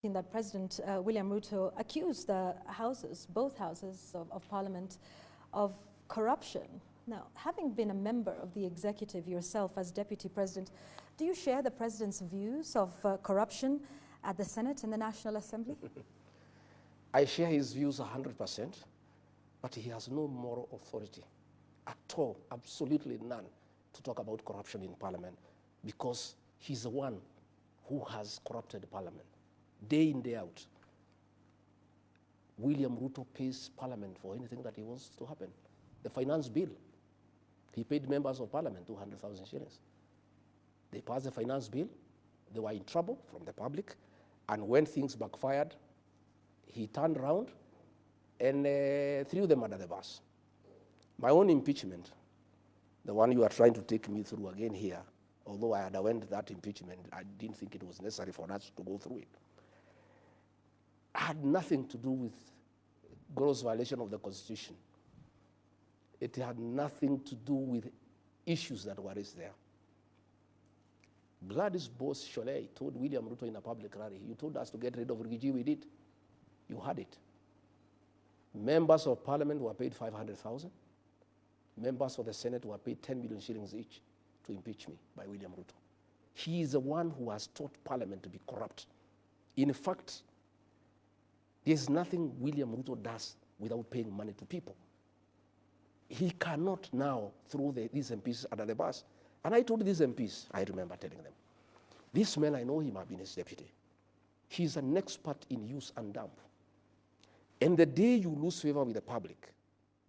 In that President William Ruto accused the houses, both houses of Parliament, of corruption. Now, having been a member of the executive yourself as Deputy President, do you share the President's views of corruption at the Senate and the National Assembly? I share his views 100%, but he has no moral authority at all, absolutely none, to talk about corruption in Parliament, because he's the one who has corrupted Parliament. Day in, day out. William Ruto pays Parliament for anything that he wants to happen. The finance bill, he paid members of Parliament 200,000 shillings. They passed the finance bill, they were in trouble from the public, and when things backfired, he turned around and threw them under the bus. My own impeachment, the one you are trying to take me through again here, although I underwent that impeachment, I didn't think it was necessary for us to go through it, had nothing to do with gross violation of the Constitution. It had nothing to do with issues that were raised there. Gladys boss Cholet told William Ruto in a public rally, you told us to get rid of Rigiji, we did. You had it. Members of Parliament were paid 500,000. Members of the Senate were paid 10 million shillings each to impeach me by William Ruto. He is the one who has taught Parliament to be corrupt. In fact, there's nothing William Ruto does without paying money to people. He cannot now throw these MPs under the bus. And I told these MPs, I remember telling them, this man, I know him, I've been his deputy. He's an expert in use and dump. And the day you lose favor with the public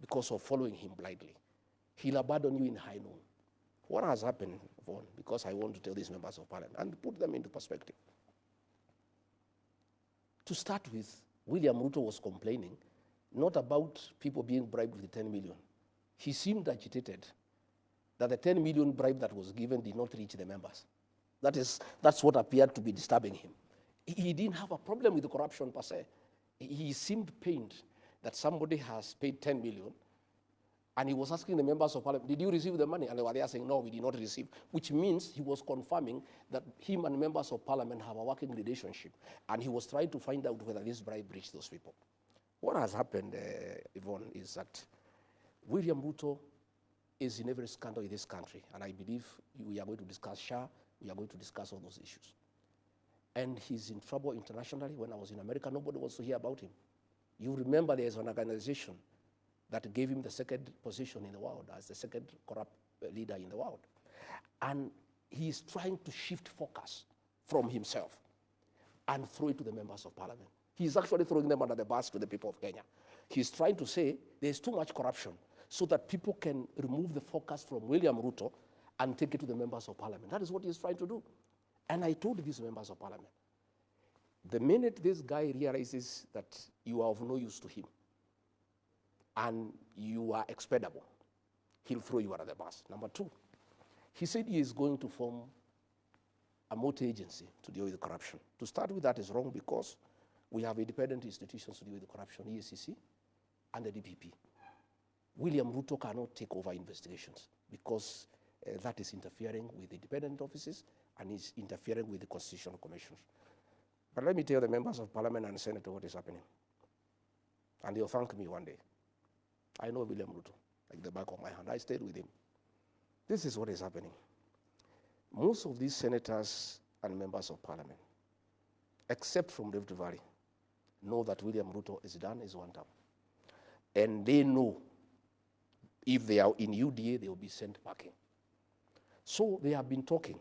because of following him blindly, he'll abandon you in high noon. What has happened, Vaughan, because I want to tell these members of Parliament and put them into perspective. To start with, William Ruto was complaining not about people being bribed with 10 million. He seemed agitated that the 10 million bribe that was given did not reach the members. That's what appeared to be disturbing him. He didn't have a problem with the corruption per se. He seemed pained that somebody has paid 10 million, and he was asking the members of Parliament, did you receive the money? And they were there saying, no, we did not receive, which means he was confirming that him and members of Parliament have a working relationship, and he was trying to find out whether this bribe reached those people. What has happened, Yvonne, is that William Ruto is in every scandal in this country, and I believe we are going to discuss SHA, we are going to discuss all those issues. And he's in trouble internationally. When I was in America, nobody wants to hear about him. You remember there's an organization that gave him the second position in the world as the second corrupt leader in the world. And he's trying to shift focus from himself and throw it to the members of Parliament. He's actually throwing them under the bus to the people of Kenya. He's trying to say there's too much corruption so that people can remove the focus from William Ruto and take it to the members of Parliament. That is what he's trying to do. And I told these members of Parliament, the minute this guy realizes that you are of no use to him and you are expendable, he'll throw you under the bus. Number two, he said he is going to form a multi-agency to deal with corruption. To start with, that is wrong because we have independent institutions to deal with corruption, EACC and the DPP. William Ruto cannot take over investigations because that is interfering with independent offices and is interfering with the constitutional commissions. But let me tell the members of Parliament and Senate what is happening. And they'll thank me one day. I know William Ruto, like the back of my hand. I stayed with him. This is what is happening. Most of these senators and members of Parliament, except from Rift Valley, know that William Ruto is done his one term. And they know if they are in UDA, they will be sent packing. So they have been talking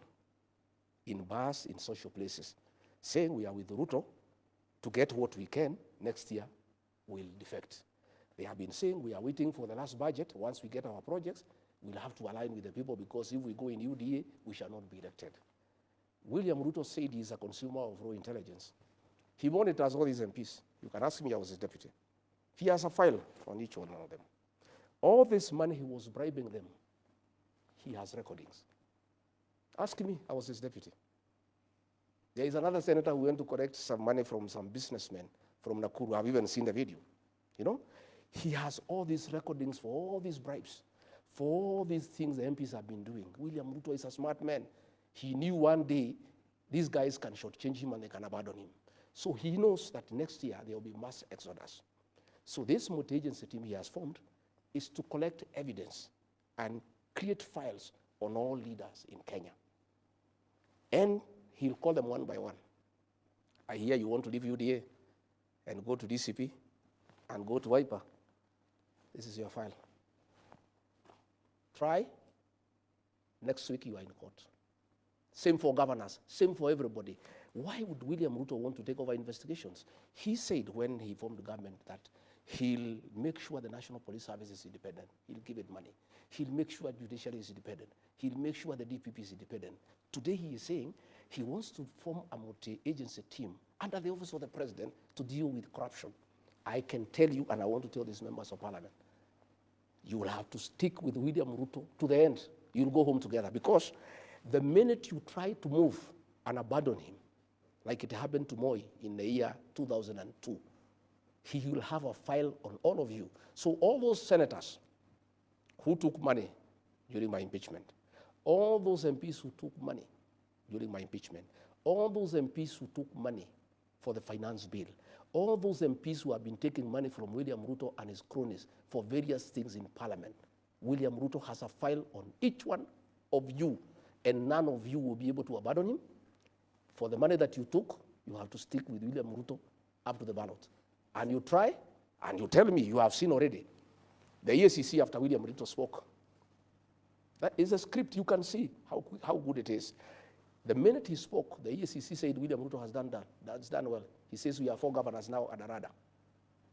in bars, in social places, saying we are with Ruto to get what we can. Next year, we'll defect. They have been saying we are waiting for the last budget. Once we get our projects, we'll have to align with the people because if we go in UDA, we shall not be elected. William Ruto said he's a consumer of raw intelligence. He monitors all these MPs. You can ask me, I was his deputy. He has a file on each one of them. All this money he was bribing them, he has recordings. Ask me, I was his deputy. There is another senator who went to collect some money from some businessmen from Nakuru. I've even seen the video. You know, he has all these recordings for all these bribes, for all these things the MPs have been doing. William Ruto is a smart man. He knew one day these guys can shortchange him and they can abandon him. So he knows that next year there will be mass exodus. So this multi-agency team he has formed is to collect evidence and create files on all leaders in Kenya. And he'll call them one by one. I hear you want to leave UDA and go to DCP and go to Wiper. This is your file. Try. Next week you are in court. Same for governors, same for everybody. Why would William Ruto want to take over investigations? He said when he formed the government that he'll make sure the National Police Service is independent. He'll give it money. He'll make sure judiciary is independent. He'll make sure the DPP is independent. Today he is saying he wants to form a multi-agency team under the office of the president to deal with corruption. I can tell you, and I want to tell these members of parliament, you will have to stick with William Ruto to the end. You'll go home together, because the minute you try to move and abandon him, like it happened to Moi in the year 2002, he will have a file on all of you. So all those senators who took money during my impeachment, all those MPs who took money during my impeachment, all those MPs who took money for the finance bill, all those MPs who have been taking money from William Ruto and his cronies for various things in parliament, William Ruto has a file on each one of you, and none of you will be able to abandon him. For the money that you took, you have to stick with William Ruto up to the ballot. And you try, and you tell me, you have seen already, the EACC after William Ruto spoke. That is a script. You can see how good it is. The minute he spoke, the EACC said William Ruto has done that. That's done well. He says we have 4 governors now at the radar.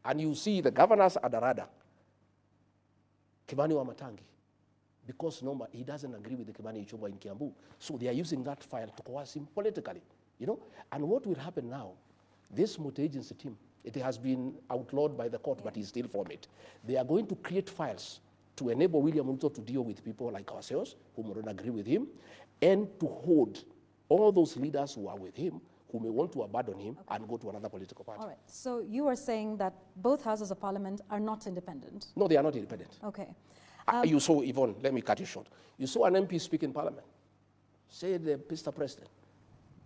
And you see the governors at the radar. Kimani Wamatangi, because he doesn't agree with the Kimani Ichung'wah in Kiambu. So they are using that file to coerce him politically, you know. And what will happen now, this multi-agency team, it has been outlawed by the court, but he's still for it. They are going to create files to enable William Ruto to deal with people like ourselves, who don't agree with him, and to hold all those leaders who are with him, who may want to abandon him and go to another political party. All right. So you are saying that both houses of parliament are not independent? No, they are not independent. Okay. You saw, Yvonne, let me cut you short. You saw an MP speak in parliament. Said, Mr. President,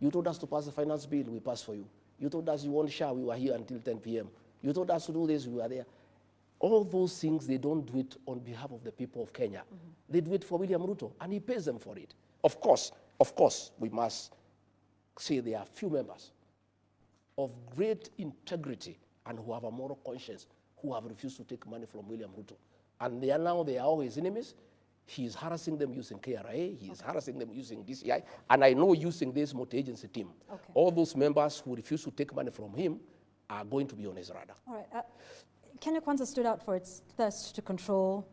you told us to pass the finance bill, we passed for you. You told us you want SHA, we were here until 10 p.m. You told us to do this, we were there. All those things, they don't do it on behalf of the people of Kenya. Mm-hmm. They do it for William Ruto, and he pays them for it. Of course, we must say there are few members of great integrity and who have a moral conscience who have refused to take money from William Ruto. And they are all his enemies. He is harassing them using KRA. He is harassing them using DCI. And I know using this multi-agency team. Okay. All those members who refuse to take money from him are going to be on his radar. All right. Kenya Kwanza stood out for its thirst to control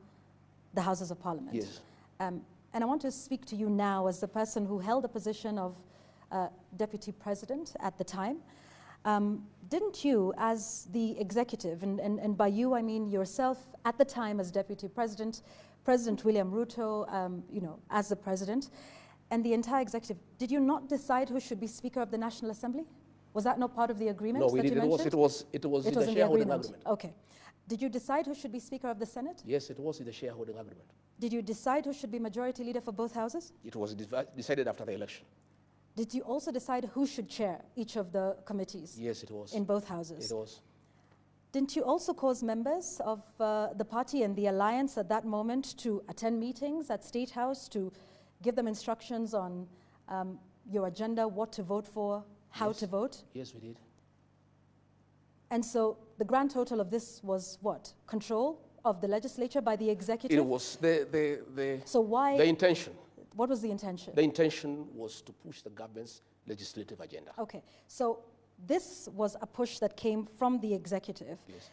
the Houses of Parliament. Yes. And I want to speak to you now as the person who held the position of Deputy President at the time. Didn't you, as the executive, and by you I mean yourself at the time as Deputy President, President William Ruto, as the President, and the entire executive, did you not decide who should be Speaker of the National Assembly? Was that not part of the agreement? No, we did. It was in the shareholding agreement. Okay. Did you decide who should be Speaker of the Senate? Yes, it was in the shareholding agreement. Did you decide who should be Majority Leader for both houses? It was decided after the election. Did you also decide who should chair each of the committees? Yes, it was. In both houses? It was. Didn't you also cause members of the party and the alliance at that moment to attend meetings at State House, to give them instructions on your agenda, what to vote for, how to vote? Yes, we did. And so the grand total of this was what? Control of the legislature by the executive? It was so why, the intention. What was the intention? The intention was to push the government's legislative agenda. Okay, so this was a push that came from the executive. Yes.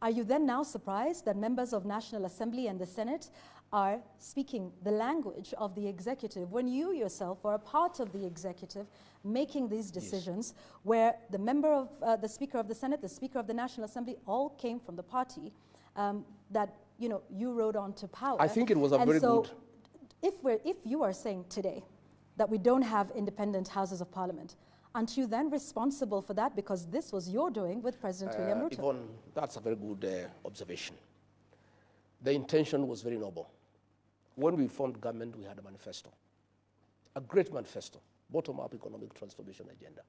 Are you then now surprised that members of National Assembly and the Senate are speaking the language of the executive when you yourself are a part of the executive making these decisions, yes, where the member of the Speaker of the Senate, the Speaker of the National Assembly, all came from the party that you rode on to power? I think it was a very good. If you are saying today that we don't have independent houses of parliament, aren't you then responsible for that, because this was your doing with President William Ruto? Yvonne, that's a very good observation. The intention was very noble. When we formed government, we had a manifesto, a great manifesto, bottom-up economic transformation agenda.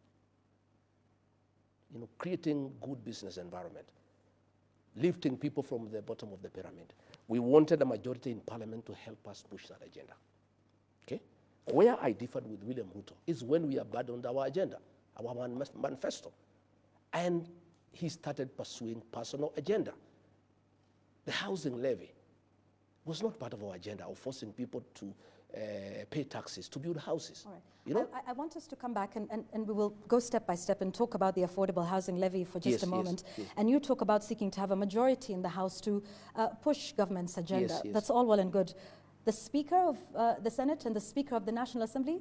creating good business environment, lifting people from the bottom of the pyramid. We wanted a majority in parliament to help us push that agenda. Okay? Where I differed with William Ruto is when we abandoned our agenda, our manifesto. And he started pursuing personal agenda. The housing levy was not part of our agenda of forcing people to pay taxes to build houses. All right. You know? I want us to come back and we will go step by step and talk about the affordable housing levy for just a moment. Yes. And you talk about seeking to have a majority in the House to push government's agenda. Yes. That's all well and good. The Speaker of the Senate and the Speaker of the National Assembly,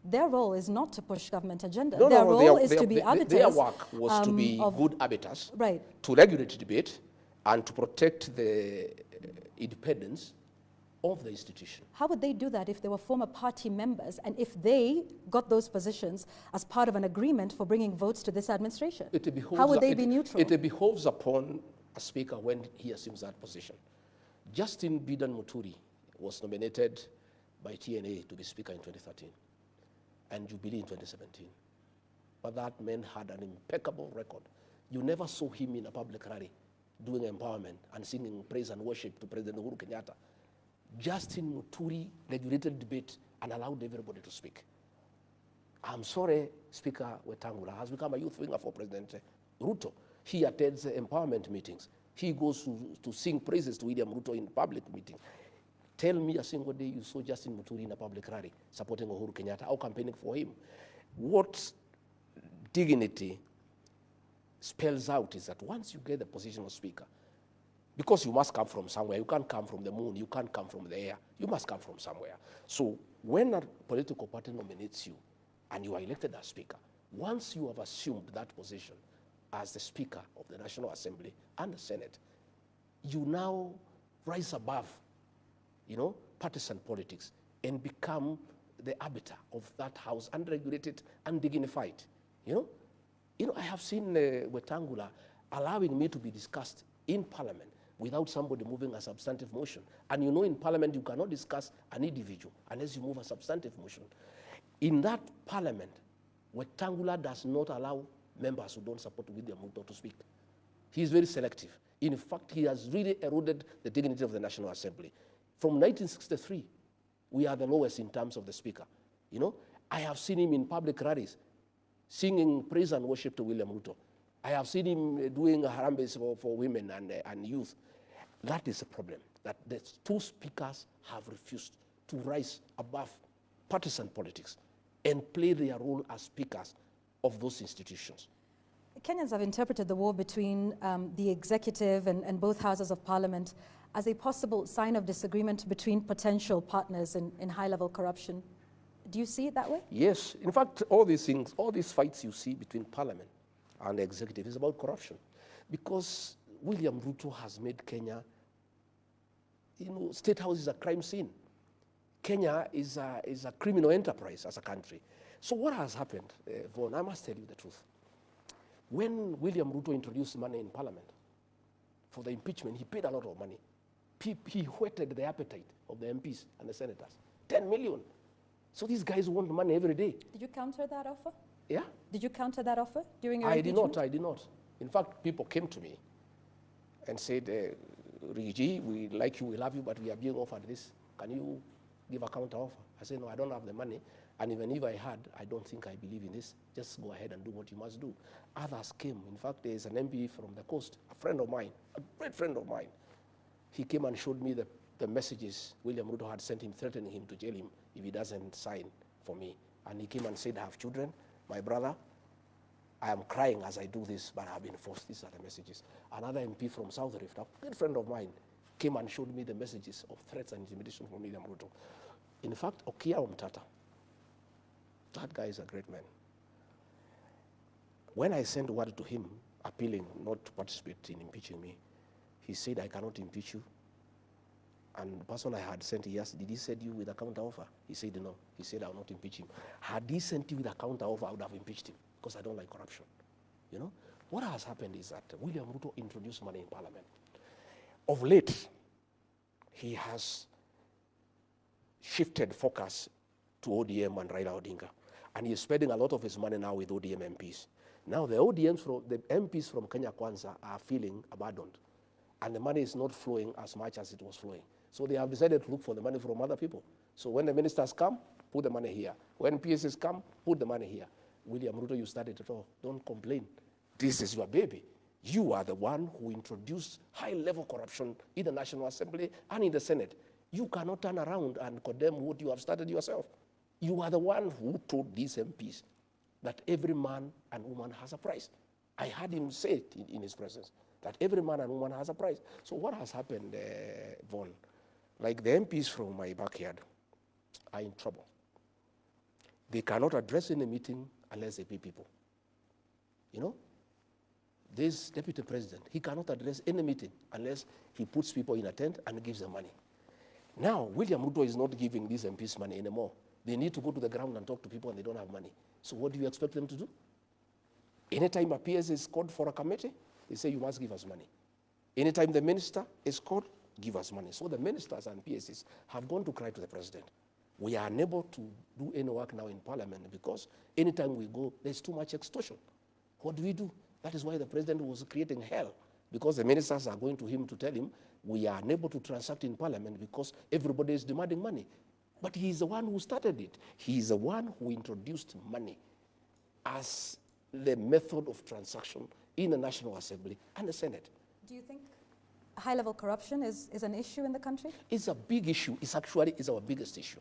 their role is not to push government agenda. Their role is to be arbiters. Their work was to be good arbiters, right, to regulate debate, and to protect the independence of the institution. How would they do that if they were former party members and if they got those positions as part of an agreement for bringing votes to this administration? How would they be neutral? It behoves upon a speaker when he assumes that position. Justin Bidan Muturi was nominated by TNA to be speaker in 2013 and Jubilee in 2017. But that man had an impeccable record. You never saw him in a public rally doing empowerment and singing praise and worship to President Uhuru Kenyatta. Justin Muturi regulated debate and allowed everybody to speak. I'm sorry, Speaker Wetangula has become a youth winger for President Ruto. He attends empowerment meetings. He goes to sing praises to William Ruto in public meetings. Tell me a single day you saw Justin Muturi in a public rally supporting Uhuru Kenyatta or campaigning for him. What dignity spells out is that once you get the position of speaker, because you must come from somewhere, you can't come from the moon, you can't come from the air, you must come from somewhere. So when a political party nominates you and you are elected as speaker, once you have assumed that position as the speaker of the National Assembly and the Senate, you now rise above, partisan politics and become the arbiter of that house, unregulated, undignified. I have seen Wetangula allowing me to be discussed in Parliament without somebody moving a substantive motion. And in Parliament, you cannot discuss an individual unless you move a substantive motion. In that Parliament, Wetangula does not allow members who don't support William Ruto to speak. He is very selective. In fact, he has really eroded the dignity of the National Assembly. From 1963, we are the lowest in terms of the speaker. I have seen him in public rallies singing praise and worship to William Ruto. I have seen him doing harambes for women and youth. That is a problem, that the two speakers have refused to rise above partisan politics and play their role as speakers of those institutions. Kenyans have interpreted the war between the executive and both houses of parliament as a possible sign of disagreement between potential partners in high-level corruption. Do you see it that way? Yes. In fact, all these things, all these fights you see between parliament and the executive is about corruption. Because William Ruto has made Kenya, State House is a crime scene. Kenya is a criminal enterprise as a country. So what has happened, Vaughan, I must tell you the truth. When William Ruto introduced money in parliament for the impeachment, he paid a lot of money. He whetted the appetite of the MPs and the senators. 10 million. So these guys want money every day. Did you counter that offer? Yeah. Did you counter that offer during your impeachment? I did not. In fact, people came to me and said, Rigi, we like you, we love you, but we are being offered this. Can you give a counter offer? I said, no, I don't have the money. And even if I had, I don't think I believe in this. Just go ahead and do what you must do. Others came. In fact, there is an MP from the coast, a friend of mine, a great friend of mine. He came and showed me the messages William Ruto had sent him, threatening him to jail him if he doesn't sign for me. And he came and said, I have children. My brother, I am crying as I do this, but I have been forced. These are the messages. Another MP from South Rift, a good friend of mine, came and showed me the messages of threats and intimidation from William Ruto. In fact, Okia Omtata, that guy is a great man. When I sent word to him, appealing not to participate in impeaching me, he said, I cannot impeach you. And the person I had sent, he asked, did he send you with a counter offer? He said, no. He said, I will not impeach him. Had he sent you with a counter offer, I would have impeached him because I don't like corruption. What has happened is that William Ruto introduced money in parliament. Of late, he has shifted focus to ODM and Raila Odinga. And he is spending a lot of his money now with ODM MPs. Now the audience from the MPs from Kenya Kwanza are feeling abandoned, and the money is not flowing as much as it was flowing. So they have decided to look for the money from other people. So when the ministers come, put the money here. When PSs come, put the money here. William Ruto, you started it all. Don't complain. This is your baby. You are the one who introduced high-level corruption in the National Assembly and in the Senate. You cannot turn around and condemn what you have started yourself. You are the one who told these MPs that every man and woman has a price. I heard him say it in his presence, that every man and woman has a price. So what has happened, Vaughn? Like the MPs from my backyard are in trouble. They cannot address any meeting unless they pay people. You know? This deputy president, he cannot address any meeting unless he puts people in a tent and gives them money. Now, William Ruto is not giving these MPs money anymore. They need to go to the ground and talk to people and they don't have money. So what do you expect them to do? Anytime a PS is called for a committee, they say you must give us money. Anytime the minister is called, give us money. So the ministers and PSs have gone to cry to the president. We are unable to do any work now in parliament because anytime we go, there's too much extortion. What do we do? That is why the president was creating hell, because the ministers are going to him to tell him, we are unable to transact in parliament because everybody is demanding money. But he is the one who started it. He is the one who introduced money as the method of transaction in the National Assembly and the Senate. Do you think high-level corruption is an issue in the country? It's a big issue. It's actually our biggest issue.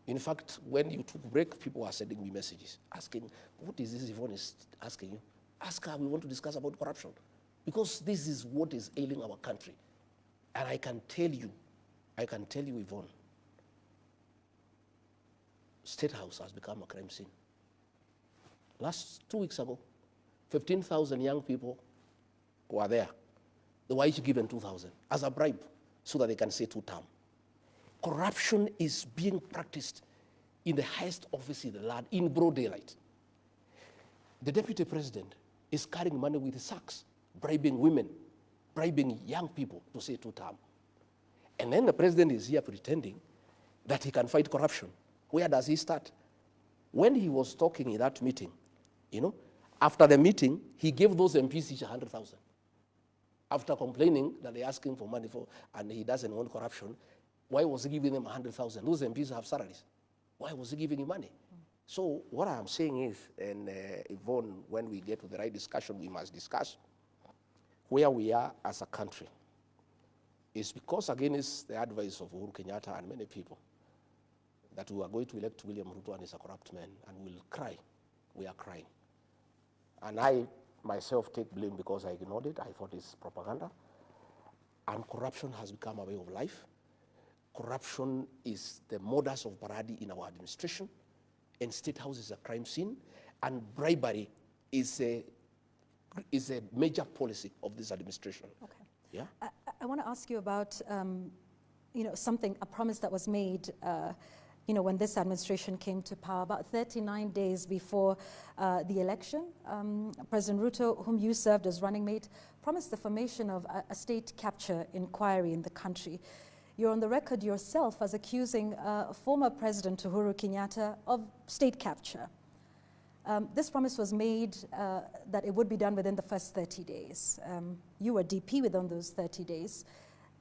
In fact, when you took break, people are sending me messages asking, what is this Yvonne is asking you? Ask her, we want to discuss about corruption. Because this is what is ailing our country. And I can tell you, Yvonne, State House has become a crime scene. Last 2 weeks ago, 15,000 young people were there. They were each given 2,000 as a bribe so that they can say 2 terms. Corruption is being practiced in the highest office in the land in broad daylight. The deputy president is carrying money with sacks, bribing women, bribing young people to say 2 terms. And then the president is here pretending that he can fight corruption. Where does he start? When he was talking in that meeting, you know, after the meeting, he gave those MPs each 100,000. After complaining that they're asking for money for, and he doesn't want corruption, why was he giving them 100,000? Those MPs have salaries. Why was he giving him money? So what I'm saying is, and Yvonne, when we get to the right discussion, we must discuss where we are as a country. It's because against the advice of Uhuru Kenyatta and many people that we are going to elect William Ruto and he's a corrupt man, and we'll cry. We are crying. And I myself take blame because I ignored it. I thought it's propaganda. And corruption has become a way of life. Corruption is the modus operandi in our administration, and State House is a crime scene, and bribery is a major policy of this administration. Okay. Yeah. I want to ask you about, a promise that was made, when this administration came to power, about 39 days before the election. President Ruto, whom you served as running mate, promised the formation of a state capture inquiry in the country. You're on the record yourself as accusing former President Uhuru Kenyatta of state capture. This promise was made that it would be done within the first 30 days. You were DP within those 30 days.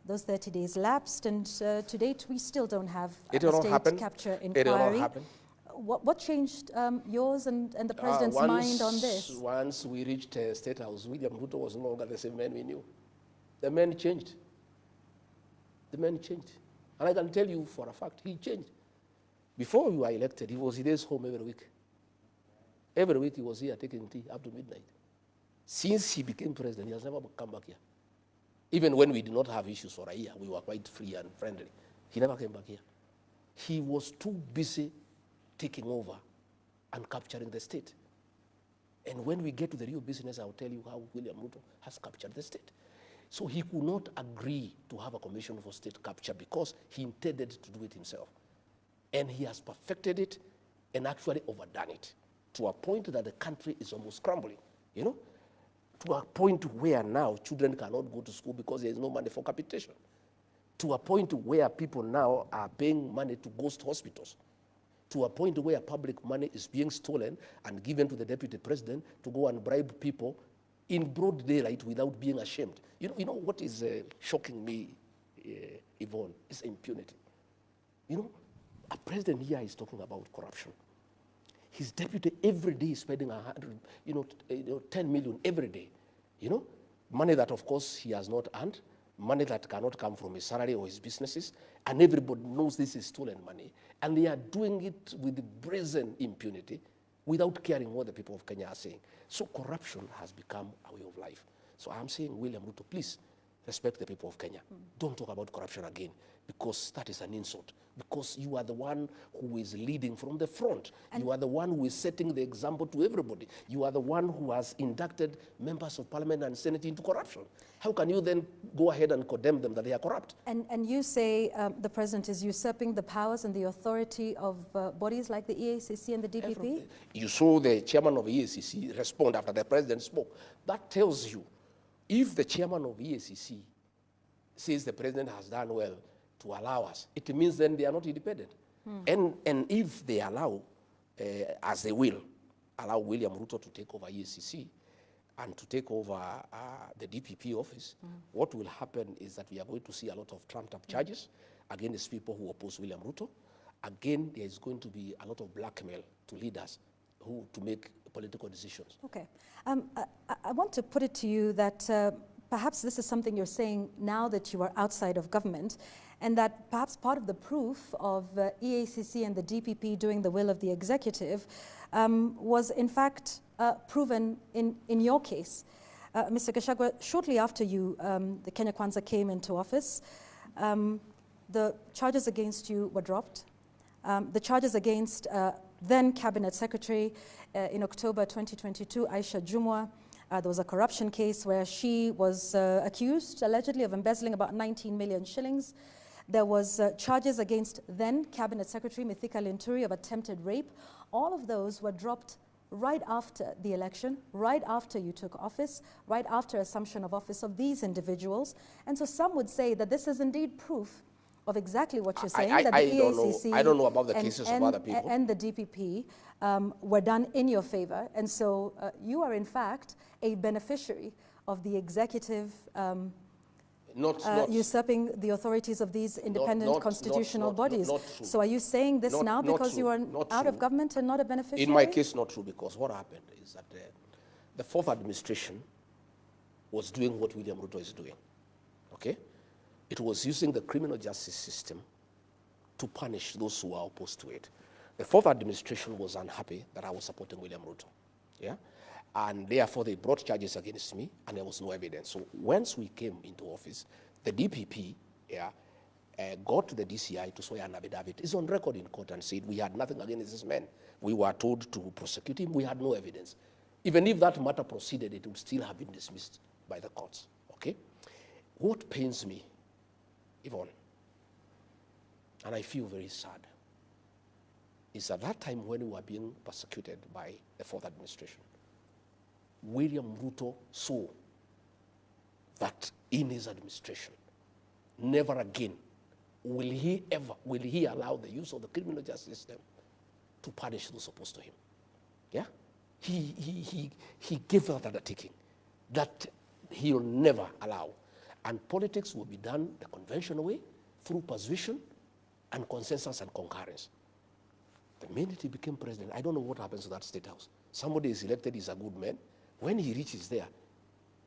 Those 30 days lapsed, and to date, we still don't have a state capture inquiry. It will not happen. What changed yours and the President's mind on this? Once we reached State House, William Ruto was no longer the same man we knew. The man changed. The man changed. And I can tell you for a fact, he changed. Before we were elected, he was in his home every week. Every week he was here taking tea up to midnight. Since he became president, he has never come back here. Even when we did not have issues for a year, we were quite free and friendly. He never came back here. He was too busy taking over and capturing the state. And when we get to the real business, I'll tell you how William Ruto has captured the state. So he could not agree to have a commission for state capture because he intended to do it himself. And he has perfected it and actually overdone it to a point that the country is almost crumbling, to a point where now children cannot go to school because there is no money for capitation, to a point where people now are paying money to ghost hospitals. to a point where public money is being stolen and given to the deputy president to go and bribe people in broad daylight without being ashamed. You know what is shocking me, Yvonne, is impunity. You know, a president here is talking about corruption. His deputy every day is spending 10 million every day. You know, money that of course he has not earned, money that cannot come from his salary or his businesses, and everybody knows this is stolen money. And they are doing it with brazen impunity without caring what the people of Kenya are saying. So corruption has become a way of life. So I'm saying, William Ruto, please respect the people of Kenya. Don't talk about corruption again, because that is an insult. Because you are the one who is leading from the front. And you are the one who is setting the example to everybody. You are the one who has inducted members of parliament and senate into corruption. How can you then go ahead and condemn them that they are corrupt? And you say the president is usurping the powers and the authority of bodies like the EACC and the DPP? You saw the chairman of EACC respond after the president spoke. That tells you, if the chairman of EACC says the president has done well to allow us, it means then they are not independent. And if they allow, as they will, allow William Ruto to take over EACC and to take over the DPP office, what will happen is that we are going to see a lot of trumped-up charges against people who oppose William Ruto. Again, there is going to be a lot of blackmail to leaders to make political decisions. Okay. I want to put it to you that perhaps this is something you're saying now that you are outside of government, and that perhaps part of the proof of EACC and the DPP doing the will of the executive was in fact proven in your case. Mr. Gachagua, shortly after the Kenya Kwanza came into office, the charges against you were dropped. The charges against then Cabinet Secretary in October 2022, Aisha Jumwa, there was a corruption case where she was accused allegedly of embezzling about 19 million shillings. There was charges against then Cabinet Secretary Mithika Linturi of attempted rape. All of those were dropped right after the election, right after you took office, right after assumption of office of these individuals. And so some would say that this is indeed proof of exactly what you're saying, that the EACC I don't know about the cases of other people. And the DPP were done in your favor. And so you are in fact a beneficiary of the executive usurping the authorities of these independent constitutional bodies. Not true. So are you saying this now because you are out of government and not a beneficiary? In my case, not true, because what happened is that the fourth administration was doing what William Ruto is doing, okay? It was using the criminal justice system to punish those who are opposed to it. The fourth administration was unhappy that I was supporting William Ruto, yeah? And therefore they brought charges against me and there was no evidence. So once we came into office, the DPP got the DCI to swear an affidavit. It's on record in court and said we had nothing against this man. We were told to prosecute him. We had no evidence. Even if that matter proceeded, it would still have been dismissed by the courts, okay? What pains me, Yvonne, and I feel very sad, is at that time when we were being persecuted by the fourth administration, William Ruto saw that in his administration, never again will he allow the use of the criminal justice system to punish those opposed to him. Yeah? He gave that undertaking that he'll never allow. And politics will be done the conventional way, through persuasion and consensus and concurrence. The minute he became president, I don't know what happens to that state house. Somebody is elected, he's a good man. When he reaches there,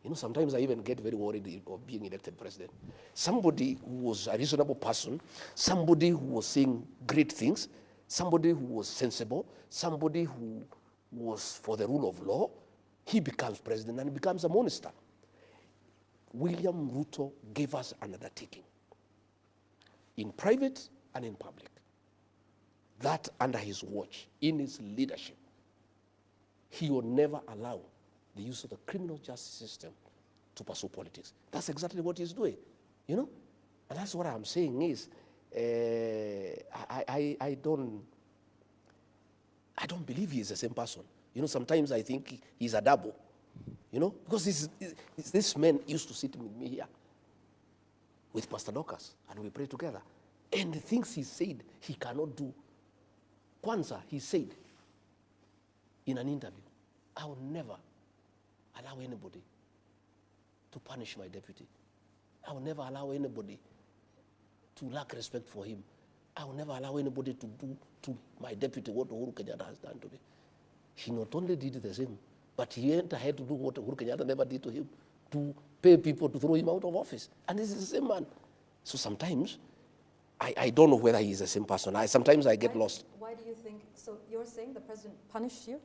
you know, sometimes I even get very worried of being elected president. Somebody who was a reasonable person, somebody who was saying great things, somebody who was sensible, somebody who was for the rule of law, he becomes president and becomes a monster. William Ruto gave us an undertaking, in private and in public, that under his watch, in his leadership, he will never allow the use of the criminal justice system to pursue politics. That's exactly what he's doing, you know? And that's what I'm saying is, I don't believe he's the same person. You know, sometimes I think he's a double, you know? Because this man used to sit with me here with Pastor Dorcas, and we pray together. And the things he said he cannot do, Kwanzaa, he said in an interview, I will never allow anybody to punish my deputy. I will never allow anybody to lack respect for him. I will never allow anybody to do to my deputy what Uhuru Kenyatta has done to me. He not only did the same, but he went ahead to do what Uhuru Kenyatta never did to him, to pay people to throw him out of office. And this is the same man. So sometimes, I don't know whether he's the same person. Sometimes I get lost. Why do you think, so you're saying the president punished you?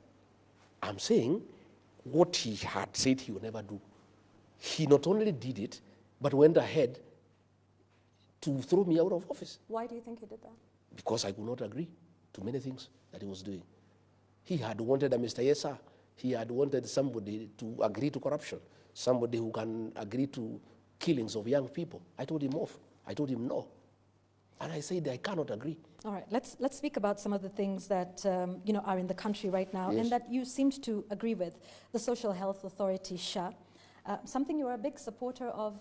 I'm saying what he had said he would never do. He not only did it, but went ahead to throw me out of office. Why do you think he did that? Because I could not agree to many things that he was doing. He had wanted a Mr. Yes, sir. He had wanted somebody to agree to corruption, somebody who can agree to killings of young people. I told him off. I told him no. And I said, I cannot agree. All right, let's speak about some of the things that are in the country right now, Yes. and that you seemed to agree with. The Social Health Authority, SHA, something you were a big supporter of,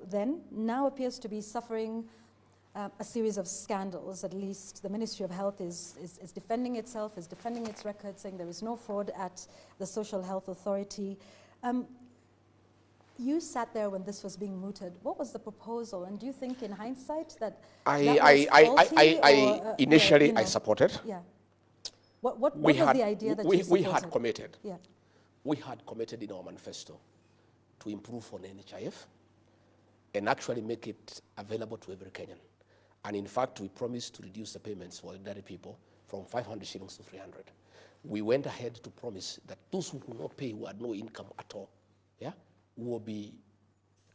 then, now appears to be suffering a series of scandals. At least the Ministry of Health is defending itself, is defending its record, saying there is no fraud at the Social Health Authority. You sat there when this was being mooted. What was the proposal? And do you think, in hindsight, that initially I supported. Yeah. What was the idea that you supported? We had committed. Yeah. We had committed in our manifesto to improve on NHIF and actually make it available to every Kenyan. And in fact, we promised to reduce the payments for ordinary people from 500 shillings to 300. We went ahead to promise that those who will not pay, who had no income at all, yeah, will be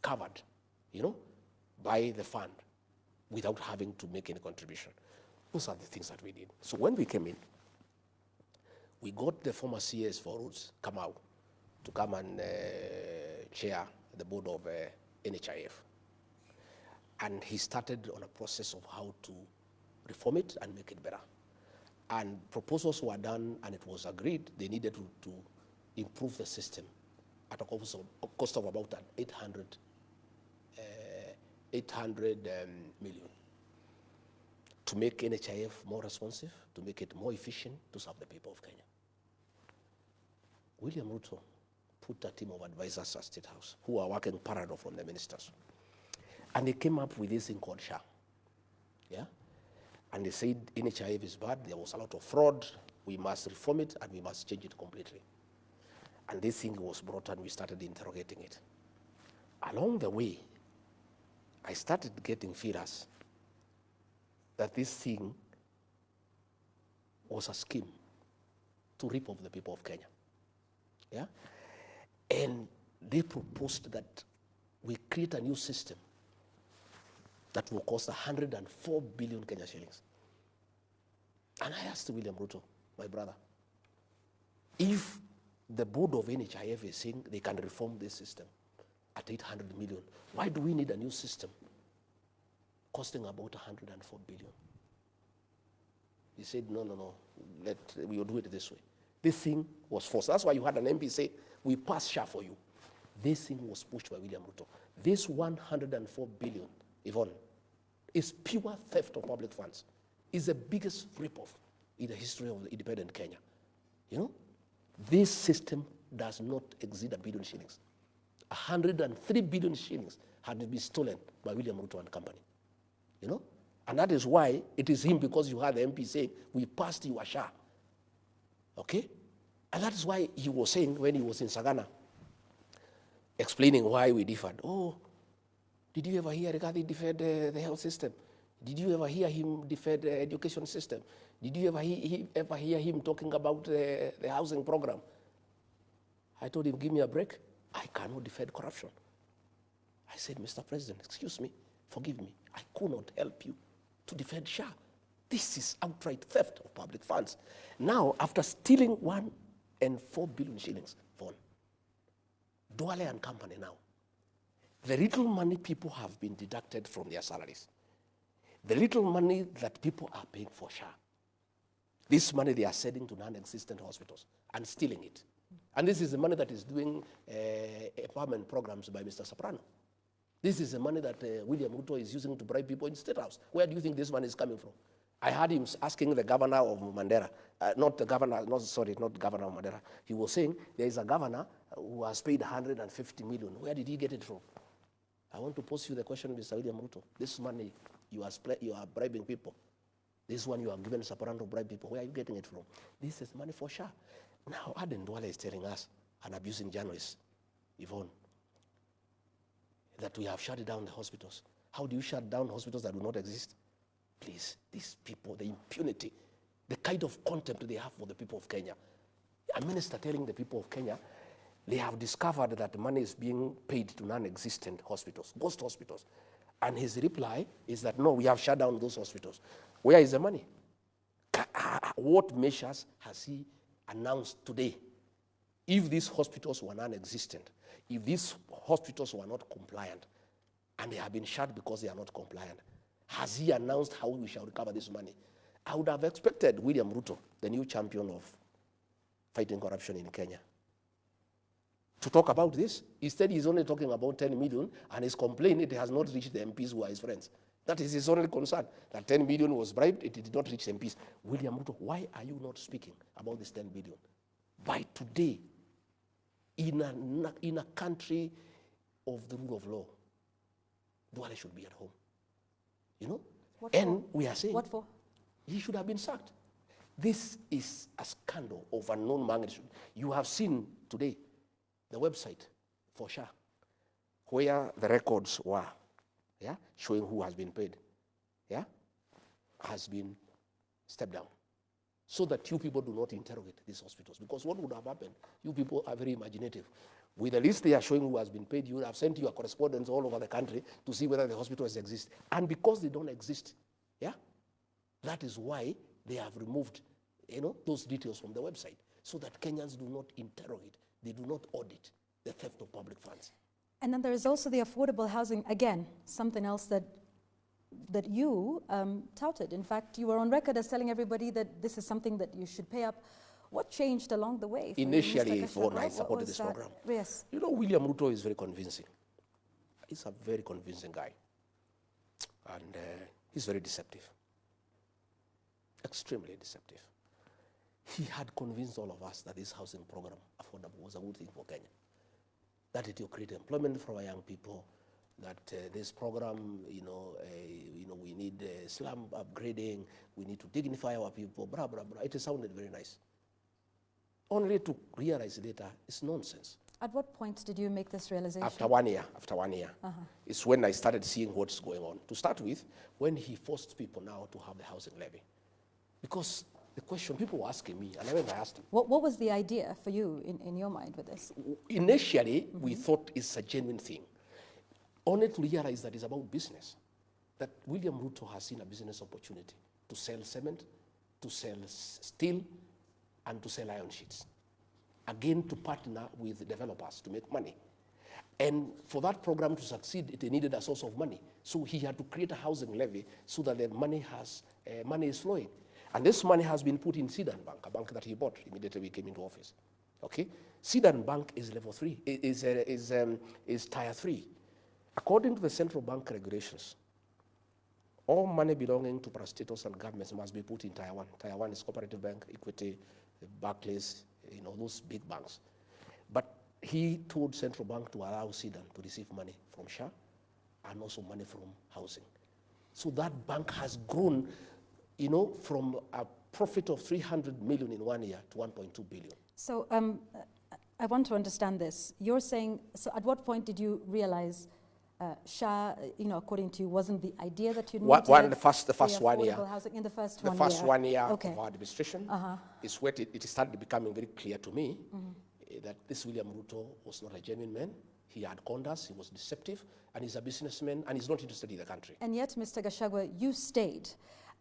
covered, by the fund without having to make any contribution. Those are the things that we did. So when we came in, we got the former CS for Ruto'S come out to come and chair the board of NHIF. And he started on a process of how to reform it and make it better. And proposals were done, and it was agreed they needed to improve the system at a cost of about 800 million to make NHIF more responsive, to make it more efficient, to serve the people of Kenya. William Ruto put a team of advisors at State House who are working parallel from the ministers. And they came up with this thing called SHA. Yeah? And they said NHIF is bad, there was a lot of fraud, we must reform it and we must change it completely. And this thing was brought and we started interrogating it. Along the way, I started getting fears that this thing was a scheme to rip off the people of Kenya. Yeah? And they proposed that we create a new system that will cost 104 billion Kenya shillings. And I asked William Ruto, my brother, if the board of NHIF is saying they can reform this system at 800 million, why do we need a new system costing about 104 billion? He said, no, we will do it this way. This thing was forced. That's why you had an MP say, we pass SHA for you. This thing was pushed by William Ruto. This 104 billion, Yvonne, is pure theft of public funds. It's the biggest rip-off in the history of the independent Kenya. This system does not exceed 1 billion shillings. 103 billion shillings had been stolen by William Ruto and company. And that is why it is him, because you had the MP saying, we passed you a SHA. Okay? And that is why he was saying when he was in Sagana, explaining why we differed. Oh, did you ever hear Rigathi defend the health system? Did you ever hear him defend the education system? Did you ever hear him talking about the housing program? I told him, give me a break. I cannot defend corruption. I said, Mr. President, excuse me, forgive me. I could not help you to defend SHA. This is outright theft of public funds. Now, after stealing 104 billion shillings, Duale and company now, the little money people have been deducted from their salaries, the little money that people are paying for SHA, this money they are sending to non-existent hospitals and stealing it. And this is the money that is doing empowerment programs by Mr. Soprano. This is the money that William Ruto is using to bribe people in State House. Where do you think this money is coming from? I heard him asking the governor of Mandera, not governor of Mandera. He was saying there is a governor who has paid 150 million. Where did he get it from? I want to pose you the question, Mr. William Ruto. This money you are bribing people. This one you are given Saparano to bribe people. Where are you getting it from? This is money for sure. Now, Aden Duale is telling us, an abusing journalist, Yvonne, that we have shut down the hospitals. How do you shut down hospitals that do not exist? Please, these people, the impunity, the kind of contempt they have for the people of Kenya. A minister telling the people of Kenya, they have discovered that money is being paid to non-existent hospitals, ghost hospitals. And his reply is that, no, we have shut down those hospitals. Where is the money? What measures has he announced today? If these hospitals were non-existent, if these hospitals were not compliant, and they have been shut because they are not compliant, has he announced how we shall recover this money? I would have expected William Ruto, the new champion of fighting corruption in Kenya, to talk about this. Instead, he's only talking about 10 million, and he's complaining it has not reached the MPs who are his friends. That is his only concern, that 10 million was bribed, it did not reach the MPs. William Ruto, why are you not speaking about this 10 billion? By today, in a country of the rule of law, Duale should be at home. You know? What and for? We are saying, what for? He should have been sacked. This is a scandal of unknown magnitude. You have seen today the website for SHA, where the records were, yeah, showing who has been paid, yeah, has been stepped down, so that you people do not interrogate these hospitals. Because what would have happened? You people are very imaginative. With the list they are showing who has been paid, you would have sent your correspondents all over the country to see whether the hospitals exist. And because they don't exist, yeah, that is why they have removed, you know, those details from the website, so that Kenyans do not interrogate, they do not audit the theft of public funds. And then there is also the affordable housing, again, something else that you touted. In fact, you were on record as telling everybody that this is something that you should pay up. What changed along the way? Initially, when I supported this program, yes. You know, William Ruto is very convincing. He's a very convincing guy. And he's very deceptive. Extremely deceptive. He had convinced all of us that this housing program, affordable, was a good thing for Kenya. That it will create employment for our young people, that this program, we need slum upgrading, we need to dignify our people, blah, blah, blah. It sounded very nice. Only to realize later, it's nonsense. At what point did you make this realization? After 1 year. It's when I started seeing what's going on. To start with, when he forced people now to have the housing levy. Because the question people were asking me, and I went and asked them. What was the idea for you in your mind with this? Initially, we thought it's a genuine thing. Only to realize that it's about business. That William Ruto has seen a business opportunity to sell cement, to sell steel, and to sell iron sheets. Again, to partner with developers to make money. And for that program to succeed, it needed a source of money. So he had to create a housing levy so that the money is flowing. And this money has been put in Sidan Bank, a bank that he bought immediately we came into office. Okay? Sidan Bank is level 3, is tier 3. According to the central bank regulations, all money belonging to parastatals and governments must be put in tier 1. Tier 1 is Cooperative Bank, Equity, Barclays, those big banks. But he told central bank to allow Sidan to receive money from SHA and also money from housing. So that bank has grown, from a profit of 300 million in 1 year to 1.2 billion. So I want to understand this. You're saying, so at what point did you realize SHA, according to you, wasn't the idea that you needed? The first 1 year. Housing in the first the 1 first year. 1 year Okay. of our administration is where it started becoming very clear to me that this William Ruto was not a genuine man. He had conned us, he was deceptive, and he's a businessman, and he's not interested in the country. And yet, Mr. Gachagua, you stayed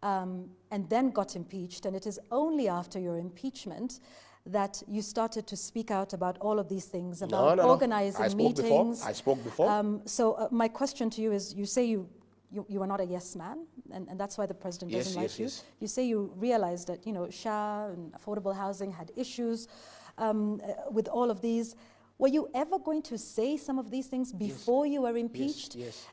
and then got impeached, and it is only after your impeachment that you started to speak out about all of these things, about organizing meetings. I spoke before. So my question to you is, you say you are not a yes man, and that's why the president doesn't like you. Yes. You say you realized that, SHA and affordable housing had issues with all of these. Were you ever going to say some of these things before you were impeached? Yes.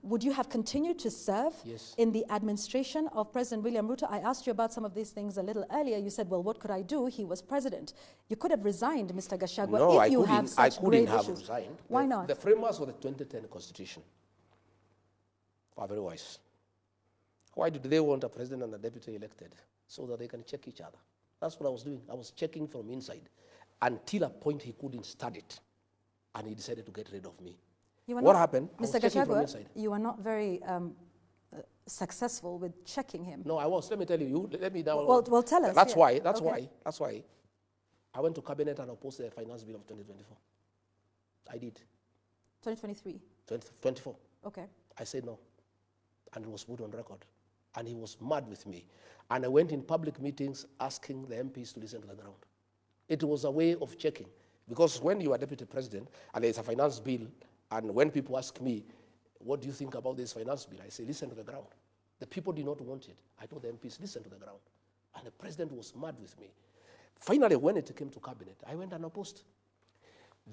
Would you have continued to serve in the administration of President William Ruto? I asked you about some of these things a little earlier. You said, well, what could I do? He was president. You could have resigned, Mr. Gachagua, No, if you have such grave issues. I couldn't have resigned. Why not? The framers of the 2010 Constitution were very wise. Why did they want a president and a deputy elected? So that they can check each other. That's what I was doing. I was checking from inside until a point he couldn't stand it, and he decided to get rid of me. What happened? Mr. Gachagua, you are not very successful with checking him. No, I was. Let me tell you. Let me now. Well, tell us. That's why. That's why. I went to cabinet and opposed the finance bill of 2024. I did. 2023. 2024. Okay. I said no, and it was put on record. And he was mad with me. And I went in public meetings asking the MPs to listen to the ground. It was a way of checking. Because when you are deputy president and there's a finance bill, and when people ask me, what do you think about this finance bill? I say, listen to the ground. The people did not want it. I told the MPs, listen to the ground. And the president was mad with me. Finally, when it came to cabinet, I went and opposed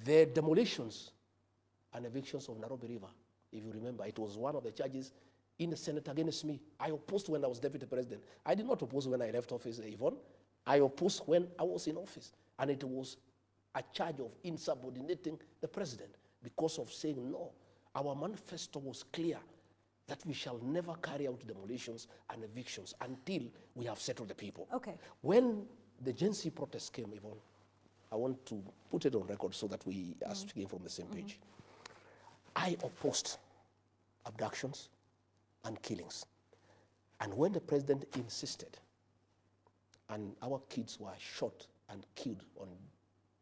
the demolitions and evictions of Nairobi River. If you remember, it was one of the charges in the Senate against me. I opposed when I was deputy president. I did not oppose when I left office, Yvonne. I opposed when I was in office. And it was a charge of insubordinating the president because of saying no. Our manifesto was clear that we shall never carry out demolitions and evictions until we have settled the people. Okay. When the Gen Z protests came, Yvonne, I want to put it on record so that we are speaking from the same page. I opposed abductions and killings. And when the president insisted, and our kids were shot and killed on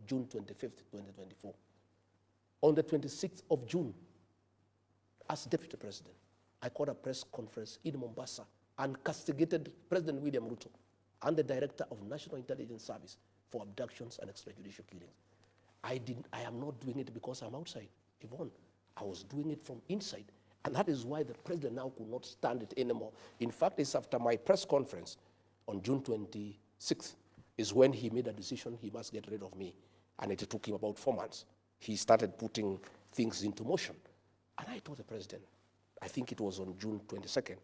June 25th, 2024, on the 26th of June, as deputy president, I called a press conference in Mombasa and castigated President William Ruto and the director of National Intelligence Service for abductions and extrajudicial killings. I am not doing it because I'm outside, Yvonne. I was doing it from inside. And that is why the president now could not stand it anymore. In fact, it's after my press conference on June 26th is when he made a decision he must get rid of me. And it took him about 4 months. He started putting things into motion. And I told the president, I think it was on June 22nd,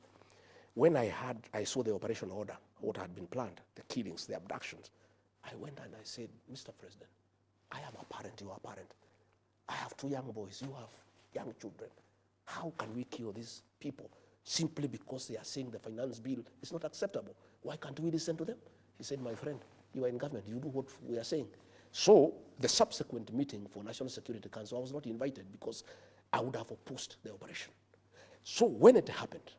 when I saw the operation order, what had been planned, the killings, the abductions, I went and I said, Mr. President, I am a parent, you are a parent. I have 2 young boys, you have young children. How can we kill these people simply because they are saying the finance bill is not acceptable? Why can't we listen to them? He said, my friend, you are in government, you do what we are saying. So the subsequent meeting for National Security Council, I was not invited because I would have opposed the operation. So when it happened,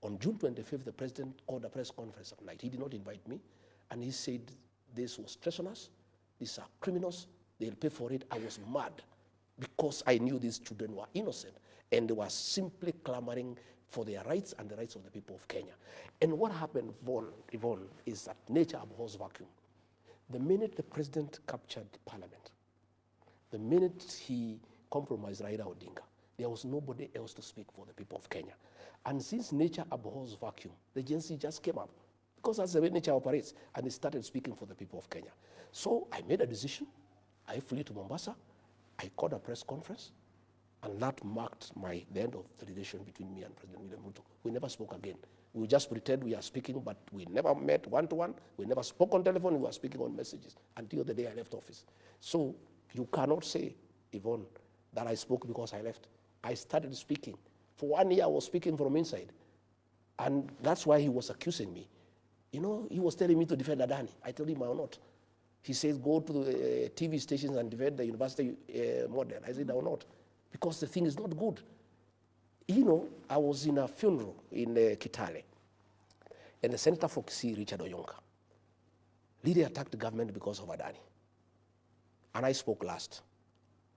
on June 25th, the president called a press conference at night. He did not invite me, and he said, this was treasonous, these are criminals, they'll pay for it. I was mad because I knew these children were innocent, and they were simply clamoring for their rights and the rights of the people of Kenya. And what happened, Yvonne, is that nature abhors vacuum. The minute the president captured parliament, the minute he compromised Raila Odinga, there was nobody else to speak for the people of Kenya. And since nature abhors vacuum, the Gen Z just came up, because that's the way nature operates, and they started speaking for the people of Kenya. So I made a decision. I flew to Mombasa. I called a press conference, and that marked the end of the relation between me and President William Ruto. We never spoke again. We just pretend we are speaking, but we never met one-to-one. We never spoke on telephone. We were speaking on messages until the day I left office. So you cannot say, Yvonne, that I spoke because I left. I started speaking. For 1 year, I was speaking from inside. And that's why he was accusing me. You know, he was telling me to defend Adani. I told him I will not. He says, go to the TV stations and defend the university model. I said, I will not, because the thing is not good. You know, I was in a funeral in Kitale, and the Senator for Kisii, Richard Oyonka, really attacked the government because of Adani. And I spoke last.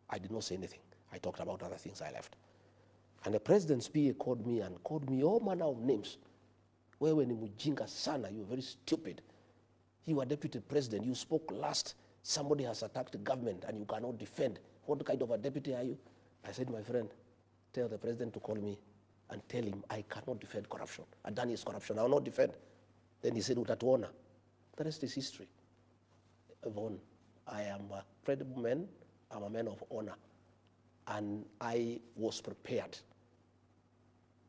I did not say anything. I talked about other things. I left. And the president's PA called me all manner of names. Wewe ni mujinga sana, you are very stupid. You are deputy president, you spoke last. Somebody has attacked the government and you cannot defend. What kind of a deputy are you? I said, my friend, tell the president to call me and tell him I cannot defend corruption. Adani is corruption, I will not defend. Then he said, utatuona. The rest is history. Yvonne, I am a credible man. I'm a man of honor, and I was prepared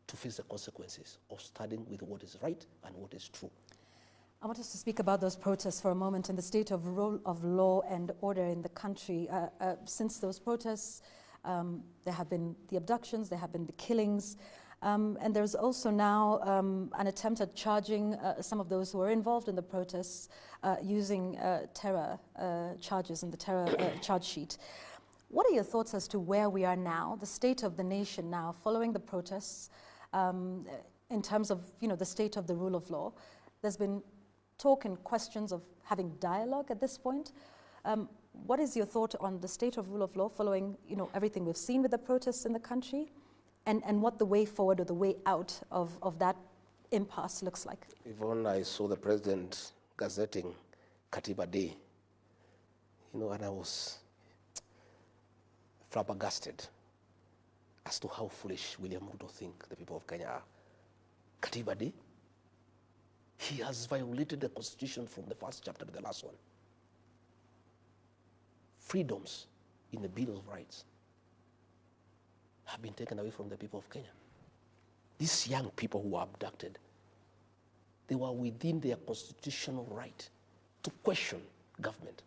to face the consequences of standing with what is right and what is true. I want us to speak about those protests for a moment and the state of rule of law and order in the country. Since those protests, there have been the abductions, there have been the killings, and there's also now an attempt at charging some of those who are involved in the protests using terror charges in the terror charge sheet. What are your thoughts as to where we are now, the state of the nation now, following the protests, in terms of the state of the rule of law? There's been talk and questions of having dialogue at this point. What is your thought on the state of rule of law following everything we've seen with the protests in the country, and what the way forward or the way out of that impasse looks like? Yvonne, I saw the president gazetting Katiba Day, and I was flabbergasted as to how foolish William Ruto think the people of Kenya are. Katiba Day? He has violated the constitution from the first chapter to the last one. Freedoms in the Bill of Rights have been taken away from the people of Kenya. These young people who were abducted, they were within their constitutional right to question government.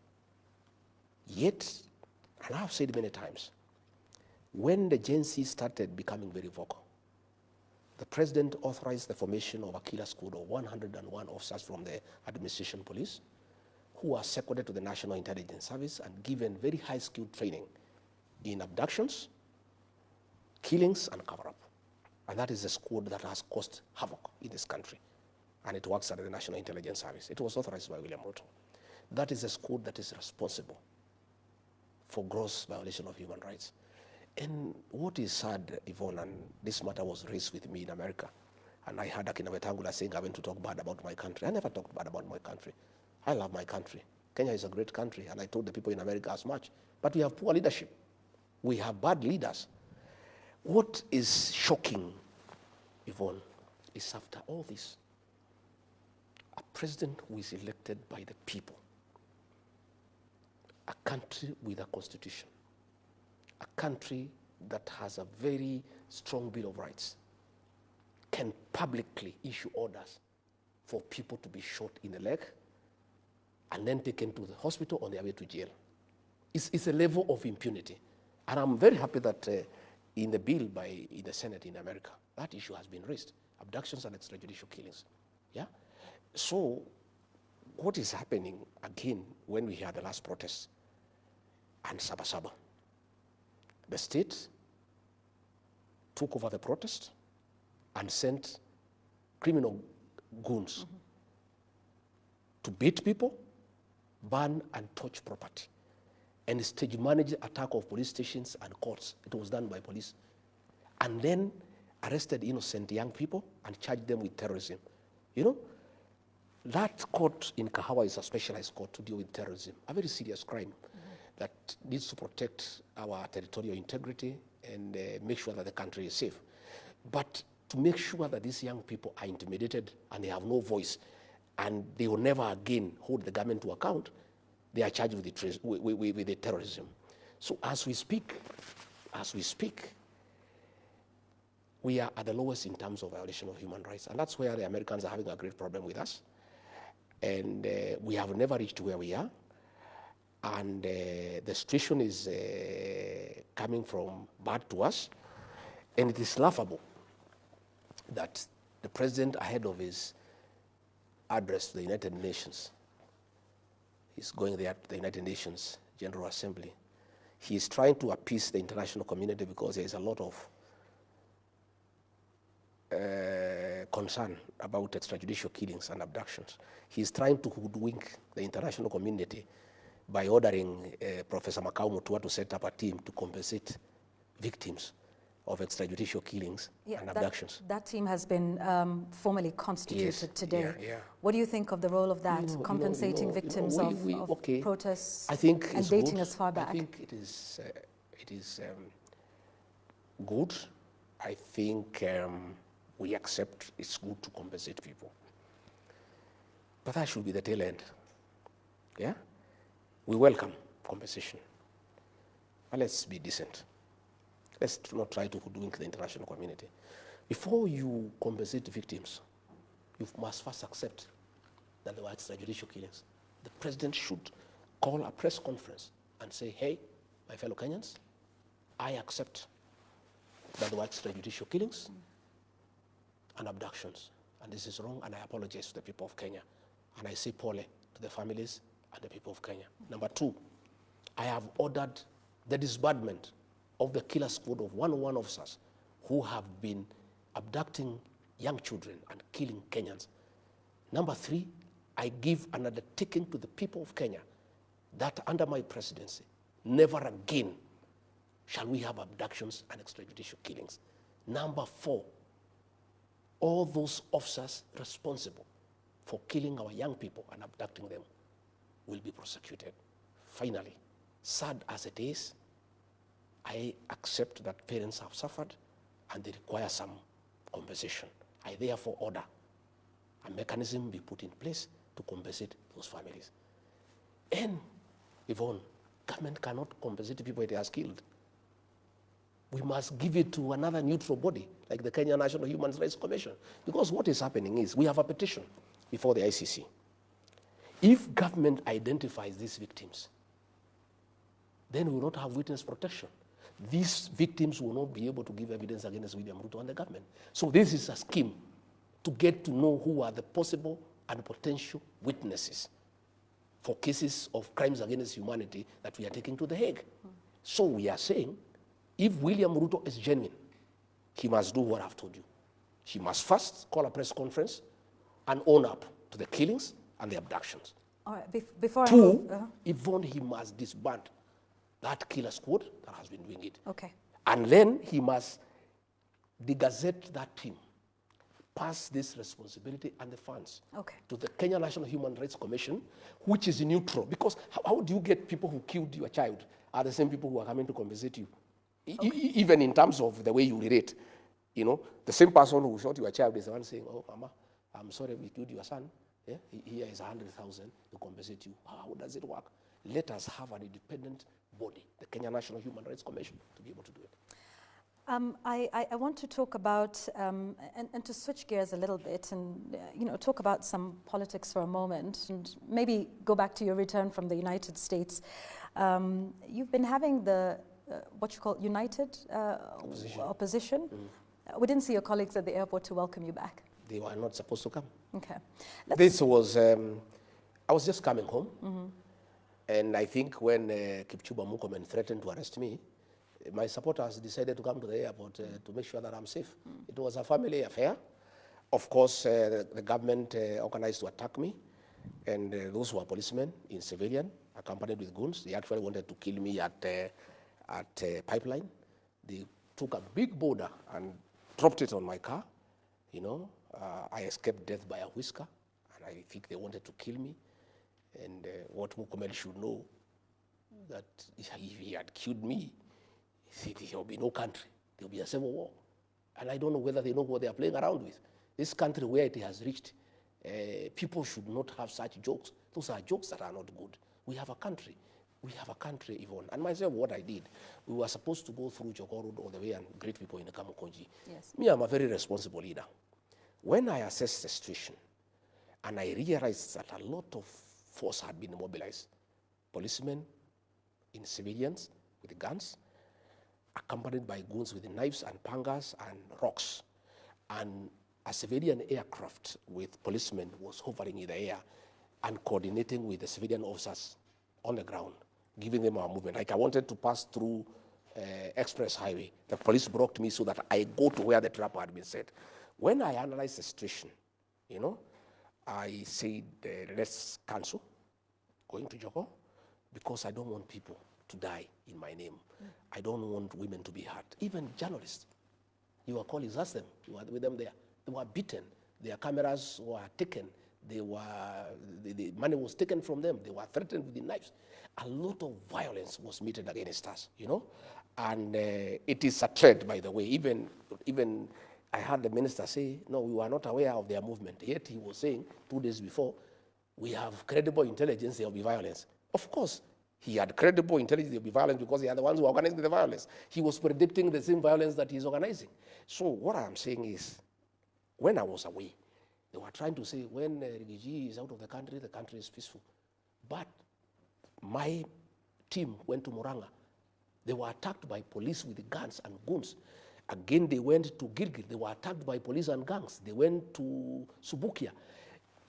Yet, and I've said many times, when the Gen Z started becoming very vocal, the president authorized the formation of a killer squad of 101 officers from the administration police who are seconded to the National Intelligence Service and given very high-skilled training in abductions, killings, and cover-up. And that is a squad that has caused havoc in this country. And it works under the National Intelligence Service. It was authorized by William Ruto. That is a squad that is responsible for gross violation of human rights. And what is sad, Yvonne, and this matter was raised with me in America, and I heard Akina Wetangula saying I went to talk bad about my country. I never talked bad about my country. I love my country. Kenya is a great country, and I told the people in America as much. But we have poor leadership. We have bad leaders. What is shocking, Yvonne, is after all this, a president who is elected by the people, a country with a constitution, a country that has a very strong Bill of Rights, can publicly issue orders for people to be shot in the leg and then taken to the hospital on their way to jail. It's a level of impunity. And I'm very happy that in the bill in the Senate in America, that issue has been raised, abductions and extrajudicial killings. Yeah? So what is happening again when we hear the last protests and Sabasaba? The state took over the protest and sent criminal goons to beat people, burn and torch property, and stage manage attack of police stations and courts. It was done by police. And then arrested innocent young people and charged them with terrorism. That court in Kahawa is a specialized court to deal with terrorism, a very serious crime that needs to protect our territorial integrity and make sure that the country is safe. But to make sure that these young people are intimidated and they have no voice and they will never again hold the government to account, they are charged with the terrorism. So as we speak, we are at the lowest in terms of violation of human rights. And that's where the Americans are having a great problem with us. And we have never reached where we are. And the situation is coming from bad to us. And it is laughable that the president, ahead of his address to the United Nations, he's going there to the United Nations General Assembly. He's trying to appease the international community because there is a lot of concern about extrajudicial killings and abductions. He's trying to hoodwink the international community by ordering Professor Makau Mutua to set up a team to compensate victims of extrajudicial killings and abductions. That team has been formally constituted today. Yeah. What do you think of the role of that, compensating victims of protests and dating as far back? I think it is good. I think we accept it's good to compensate people. But that should be the tail end. Yeah? We welcome compensation. But let's be decent. Let's not try to hoodwink the international community. Before you compensate victims, you must first accept that there were extrajudicial killings. The president should call a press conference and say, hey, my fellow Kenyans, I accept that there were extrajudicial killings and abductions. And this is wrong, and I apologize to the people of Kenya. And I say pole to the families and the people of Kenya. Number two, I have ordered the disbandment of the killer squad of 101 officers who have been abducting young children and killing Kenyans. Number three, I give an undertaking to the people of Kenya that under my presidency, never again shall we have abductions and extrajudicial killings. Number four, all those officers responsible for killing our young people and abducting them will be prosecuted. Finally, sad as it is, I accept that parents have suffered and they require some compensation. I therefore order a mechanism be put in place to compensate those families. And, Yvonne, government cannot compensate people it has killed. We must give it to another neutral body, like the Kenya National Human Rights Commission. Because what is happening is, we have a petition before the ICC. If government identifies these victims, then we will not have witness protection. These victims will not be able to give evidence against William Ruto and the government. So this is a scheme to get to know who are the possible and potential witnesses for cases of crimes against humanity that we are taking to The Hague. So we are saying, if William Ruto is genuine, he must do what I've told you. He must first call a press conference and own up to the killings and the abductions. All right, before Two, I move, Yvonne, he must disband that killer squad that has been doing it. Okay. And then he must de-gazette that team, pass this responsibility and the funds to the Kenya National Human Rights Commission, which is neutral. Because how do you get people who killed your child are the same people who are coming to compensate you? Even in terms of the way you relate. You know, the same person who shot your child is the one saying, oh, Mama, I'm sorry we killed your son. Yeah? Here is 100,000 to compensate you. How does it work? Let us have an independent body, the Kenya National Human Rights Commission, to be able to do it. I want to talk about, and to switch gears a little bit and talk about some politics for a moment and maybe go back to your return from the United States. You've been having the, what you call united opposition. We didn't see your colleagues at the airport to welcome you back. They were not supposed to come. Okay. This was, I was just coming home. And I think when Kipchumba Murkomen threatened to arrest me, my supporters decided to come to the airport to make sure that I'm safe. It was a family affair. Of course, the government organized to attack me, and those were policemen in civilian, accompanied with guns. They actually wanted to kill me at Pipeline. They took a big boulder and dropped it on my car. You know, I escaped death by a whisker, and I think they wanted to kill me. And what Murkomen should know, that if he had killed me, there will be no country. There will be a civil war. And I don't know whether they know what they are playing around with. This country, where it has reached, people should not have such jokes. Those are jokes that are not good. We have a country. We have a country, Yvonne. And myself, what I did, we were supposed to go through Jogoo Road all the way and greet people in the Kamukonji. Yes. Me, I'm a very responsible leader. When I assessed the situation, and I realized that a lot of force had been mobilized, policemen in civilians with guns, accompanied by goons with knives and pangas and rocks, and a civilian aircraft with policemen was hovering in the air and coordinating with the civilian officers on the ground, giving them our movement. Like I wanted to pass through Express Highway. The police blocked me so that I go to where the trap had been set. When I analyzed the situation, you know, I said, let's cancel going to Jogoo, because I don't want people to die in my name. I don't want women to be hurt. Even journalists, your colleagues, ask them, you were with them there. They were beaten. Their cameras were taken. The money was taken from them. They were threatened with the knives. A lot of violence was meted against us, you know. And it is a threat, by the way. Even I heard the minister say, no, we were not aware of their movement. Yet he was saying 2 days before, we have credible intelligence, there will be violence. Of course, He had credible intelligence there will be violence because they are the ones who are organizing the violence. He was predicting the same violence that he's organizing. So what I'm saying is, when I was away, they were trying to say when Rigiji is out of the country is peaceful. But my team went to Muranga. They were attacked by police with guns and guns. Again, they went to Gilgil. They were attacked by police and gangs. They went to Subukia.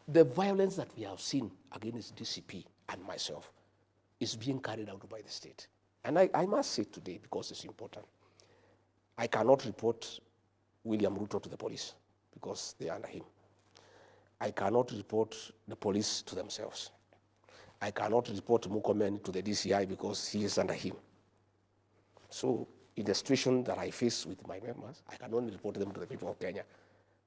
The violence that we have seen against DCP and myself is being carried out by the state. And I must say today, because it's important, I cannot report William Ruto to the police because they are under him. I cannot report the police to themselves. I cannot report Murkomen to the DCI because he is under him. So in the situation that I face with my members, I can only report them to the people of Kenya.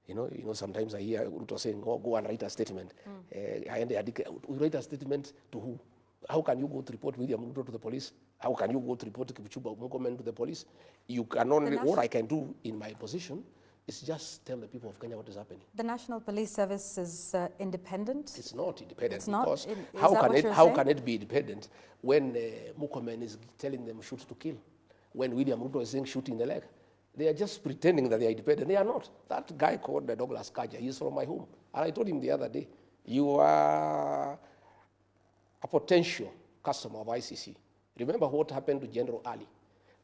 You know, sometimes I hear Ruto saying, oh, go and write a statement. We write a statement to who? How can you go to report William Ruto to the police? How can you go to report Kipchumba Murkomen to the police? You can only, what I can do in my position is just tell the people of Kenya what is happening. The National Police Service is independent? It's not independent. It's because not, how can it be independent when Murkomen is telling them shoot to kill? When William Ruto is saying shoot in the leg? They are just pretending that they are independent. They are not. That guy called Douglas Kaja, he is from my home. And I told him the other day, you are a potential customer of ICC. Remember what happened to General Ali?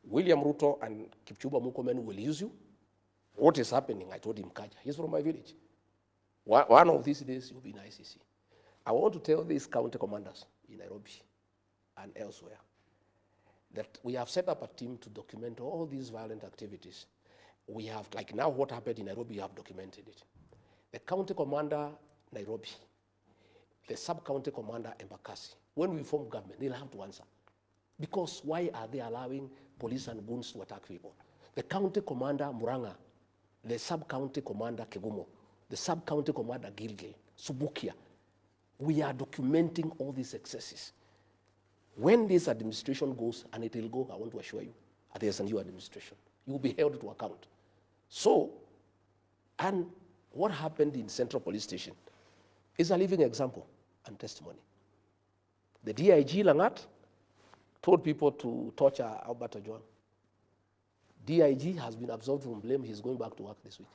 William Ruto and Kipchumba Murkomen will use you. What is happening? I told him, Kaja, he's from my village. One of these days, you'll be in ICC. I want to tell these county commanders in Nairobi and elsewhere that we have set up a team to document all these violent activities. We have, like now what happened in Nairobi, we have documented it. The county commander, Nairobi, the sub-county commander, Embakasi, when we form government, they'll have to answer. Because why are they allowing police and goons to attack people? The county commander, Muranga, the sub-county commander, Kegumo, the sub-county commander, Gilgil, Subukia, we are documenting all these excesses. When this administration goes, and it will go, I want to assure you, there's a new administration. You will be held to account. So, and what happened in Central Police Station is a living example and testimony. The DIG Langat told people to torture Albert Ojwang. DIG has been absolved from blame. He's going back to work this week.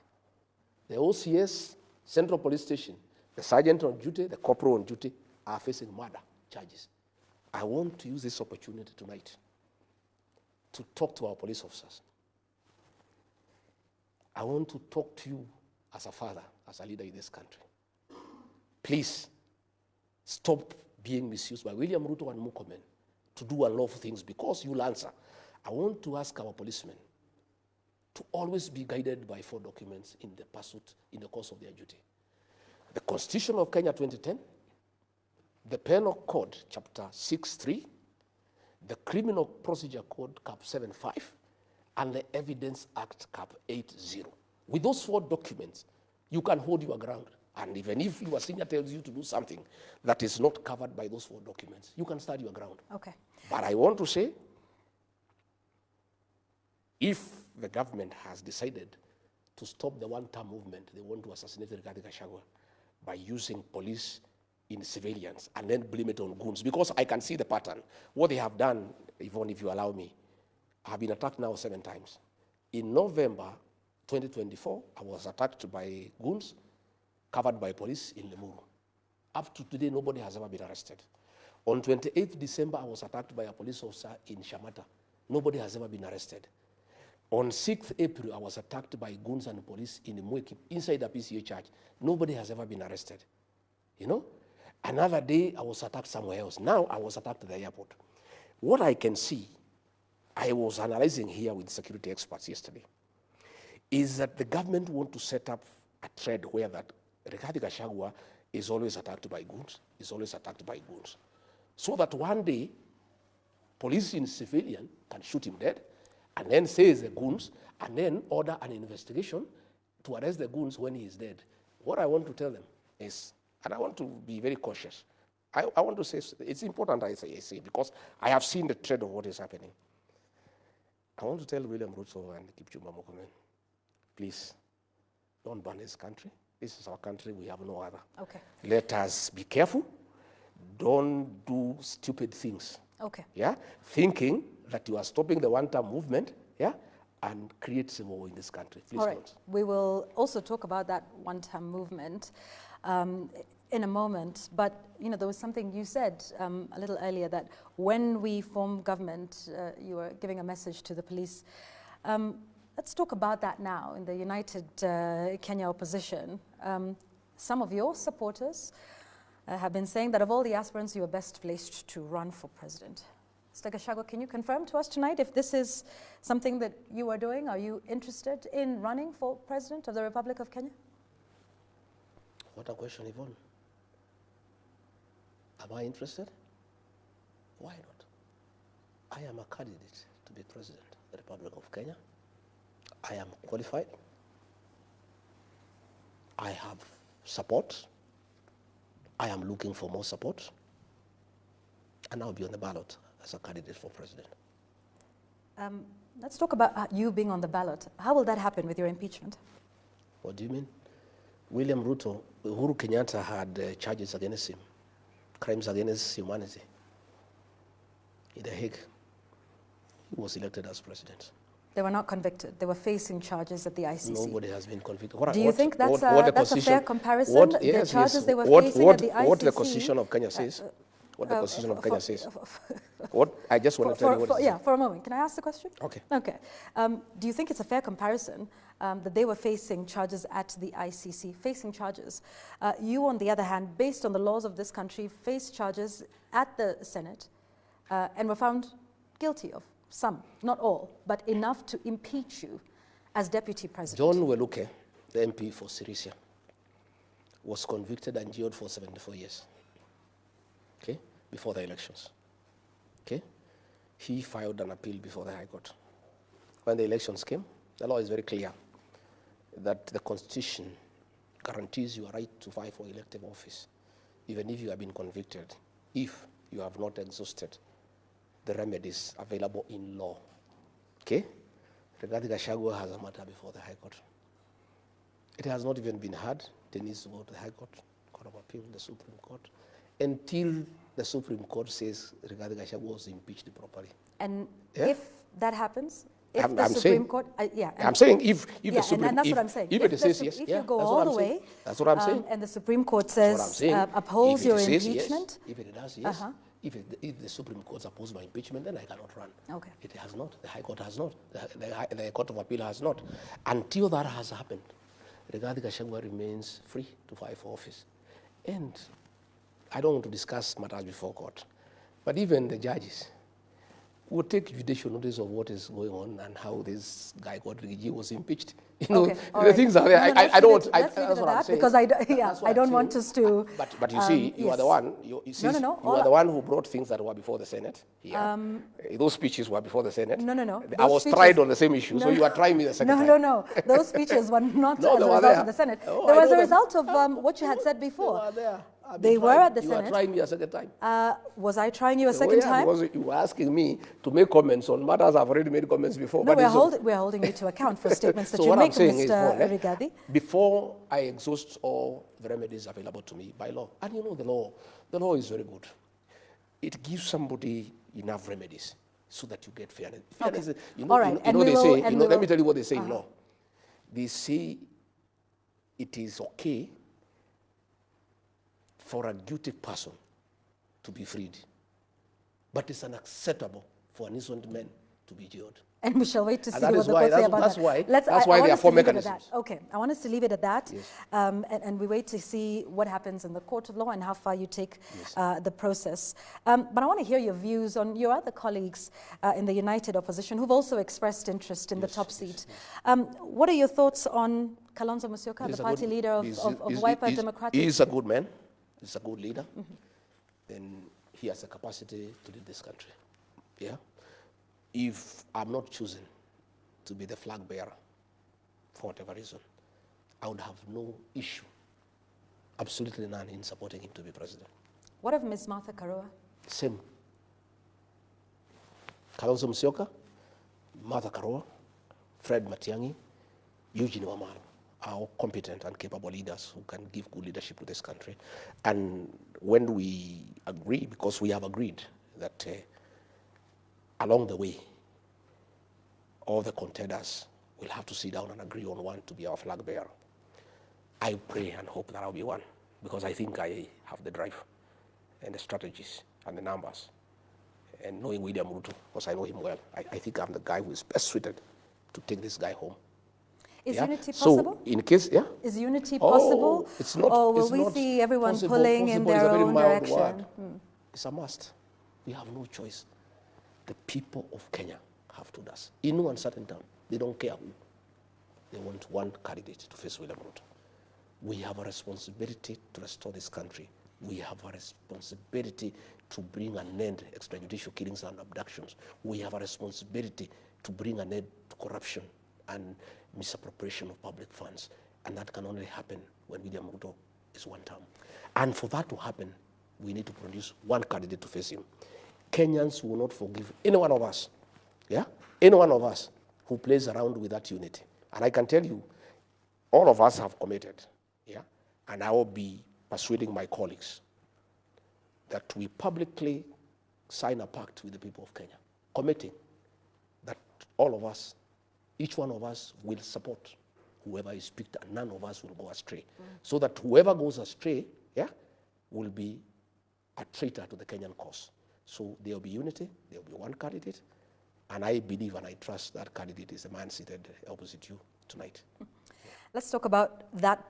The OCS, Central Police Station, the sergeant on duty, the corporal on duty are facing murder charges. I want to use this opportunity tonight to talk to our police officers. I want to talk to you as a father, as a leader in this country. Please stop being misused by William Ruto and Murkomen to do unlawful things because you'll answer. I want to ask our policemen to always be guided by 4 documents in the pursuit, in the course of their duty. The Constitution of Kenya 2010, the Penal Code, Chapter 6.3, the Criminal Procedure Code, Cap 7.5, and the Evidence Act, Cap 8.0. With those 4 documents, you can hold your ground. And even if your senior tells you to do something that is not covered by those 4 documents, you can stand your ground. Okay. But I want to say, if the government has decided to stop the one-term movement, they want to assassinate Gachagua by using police in civilians and then blame it on goons, because I can see the pattern. What they have done, Yvonne, if you allow me, I have been attacked now 7 times. In November 2024, I was attacked by goons covered by police in Limuru. Up to today, nobody has ever been arrested. On 28th December, I was attacked by a police officer in Shamata. Nobody has ever been arrested. On 6th April, I was attacked by goons and police in Mweki, inside a PCA church. Nobody has ever been arrested. You know? Another day, I was attacked somewhere else. Now, I was attacked at the airport. What I can see, I was analyzing here with security experts yesterday, is that the government want to set up a thread where that Rigathi Gachagua is always attacked by goons, so that one day, police in civilian can shoot him dead, and then say the goons, and then order an investigation to arrest the goons when he is dead. What I want to tell them is, and I want to be very cautious, I want to say, it's important I say, because I have seen the trend of what is happening. I want to tell William Ruto and Kipchumba Murkomen, please, don't burn this country. This is our country, we have no other. Okay. Let us be careful. Don't do stupid things. Okay. Yeah, thinking that you are stopping the one-term movement, yeah, and create civil war in this country. Please All right. don't. We will also talk about that one-term movement in a moment. But there was something you said a little earlier, that when we form government, you were giving a message to the police. Let's talk about that now. In the United Kenya opposition, some of your supporters have been saying that of all the aspirants, you are best placed to run for president. Mr. Gachagua, can you confirm to us tonight if this is something that you are doing? Are you interested in running for president of the Republic of Kenya? What a question, Yvonne. Am I interested? Why not? I am a candidate to be president of the Republic of Kenya. I am qualified. I have support. I am looking for more support. And I'll be on the ballot as a candidate for president. Let's talk about you being on the ballot. How will that happen with your impeachment? What do you mean? William Ruto, Uhuru Kenyatta had charges against him, crimes against humanity. In The Hague, he was elected as president. They were not convicted. They were facing charges at the ICC. Nobody has been convicted. Do you think that's a fair comparison? The charges they were facing at the ICC? What the Constitution of Kenya says. What the Constitution of Kenya says. What I just want to tell you what it says. For a moment. Can I ask the question? Okay. Okay. Do you think it's a fair comparison that they were facing charges at the ICC, facing charges? You, on the other hand, based on the laws of this country, faced charges at the Senate and were found guilty of some, not all, but enough to impeach you as deputy president. John Weluke, the MP for Sirisia, was convicted and jailed for 74 years, okay, before the elections. Okay? He filed an appeal before the High Court. When the elections came, the law is very clear that the Constitution guarantees your right to vie for elective office, even if you have been convicted, if you have not exhausted the remedies available in law. Okay? Rigathi Gachagua has a matter before the High Court. It has not even been heard. It needs to go to the High Court, Court of Appeal, the Supreme Court, until the Supreme Court says Rigathi Gachagua was impeached properly. And yeah? if that happens, if I'm the Supreme saying, Court, I'm saying if the Supreme, and that's what I'm saying. If it says yes, if yeah, you go all the way, that's what I'm saying. And the Supreme Court says upholds your impeachment. Yes, if it does, yes. If the Supreme Court opposes my impeachment, then I cannot run. Okay. It has not. The High Court has not. The Court of Appeal has not. Until that has happened, Rigathi Gachagua remains free to vie for office. And I don't want to discuss matters before court, but even the judges will take judicial notice of what is going on and how this guy called Rigiji was impeached. You know, the things are there. I don't want. That's what I'm saying. Because I don't want us to. But you see, you are the one. You are the one who brought things that were before the Senate. Yeah. Those speeches were before the Senate. No. I was tried on the same issue, so you are trying me the second time. No. Those speeches were not as a result of the Senate. They were as a result of what you had said before. They were there. They were at the Senate. You were trying me a second time. Was I trying you a second time? Because you were asking me to make comments on matters I've already made comments before. No, we're holding you to account for statements that so you make, Mr. Rigathi. Before I exhaust all the remedies available to me by law, and you know the law is very good. It gives somebody enough remedies so that you get fairness. Fairness, okay. Let me tell you what they say in law. They say it is okay for a guilty person to be freed, but it's unacceptable for an innocent man to be jailed. And we shall wait to see what the court say about that. That's why there are four mechanisms. Okay, I want us to leave it at that. Yes. And we wait to see what happens in the court of law and how far you take the process. But I want to hear your views on your other colleagues in the United Opposition who've also expressed interest in the top seat. What are your thoughts on Kalonzo Musyoka, the party leader of Wiper Democratic? He's a good man. He's a good leader. And he has the capacity to lead this country. Yeah. If I'm not chosen to be the flag bearer, for whatever reason, I would have no issue, absolutely none, in supporting him to be president. What of Ms. Martha Karua? Same. Kalonzo Musyoka, Martha Karua, Fred Matiang'i, Eugene Wamalwa are all competent and capable leaders who can give good leadership to this country. And when we agree, because we have agreed that along the way, all the contenders will have to sit down and agree on one to be our flag bearer. I pray and hope that I'll be one, because I think I have the drive and the strategies and the numbers. And knowing William Ruto, because I know him well, I think I'm the guy who is best suited to take this guy home. Is unity possible? So in case, yeah? Is unity possible? It's not, or will it's we not see everyone possible. pulling in their own direction? Word. It's a must. We have no choice. The people of Kenya have told us, in no uncertain time, they don't care who. They want one candidate to face William Ruto. We have a responsibility to restore this country. We have a responsibility to bring an end to extrajudicial killings and abductions. We have a responsibility to bring an end to corruption and misappropriation of public funds. And that can only happen when William Ruto is one term. And for that to happen, we need to produce one candidate to face him. Kenyans will not forgive any one of us, yeah? Any one of us who plays around with that unity. And I can tell you, all of us have committed, yeah? And I will be persuading my colleagues that we publicly sign a pact with the people of Kenya, committing that all of us, each one of us will support whoever is picked, and none of us will go astray. So that whoever goes astray, yeah, will be a traitor to the Kenyan cause. So there will be unity, there will be one candidate, and I believe and I trust that candidate is the man seated opposite you tonight. Let's talk about that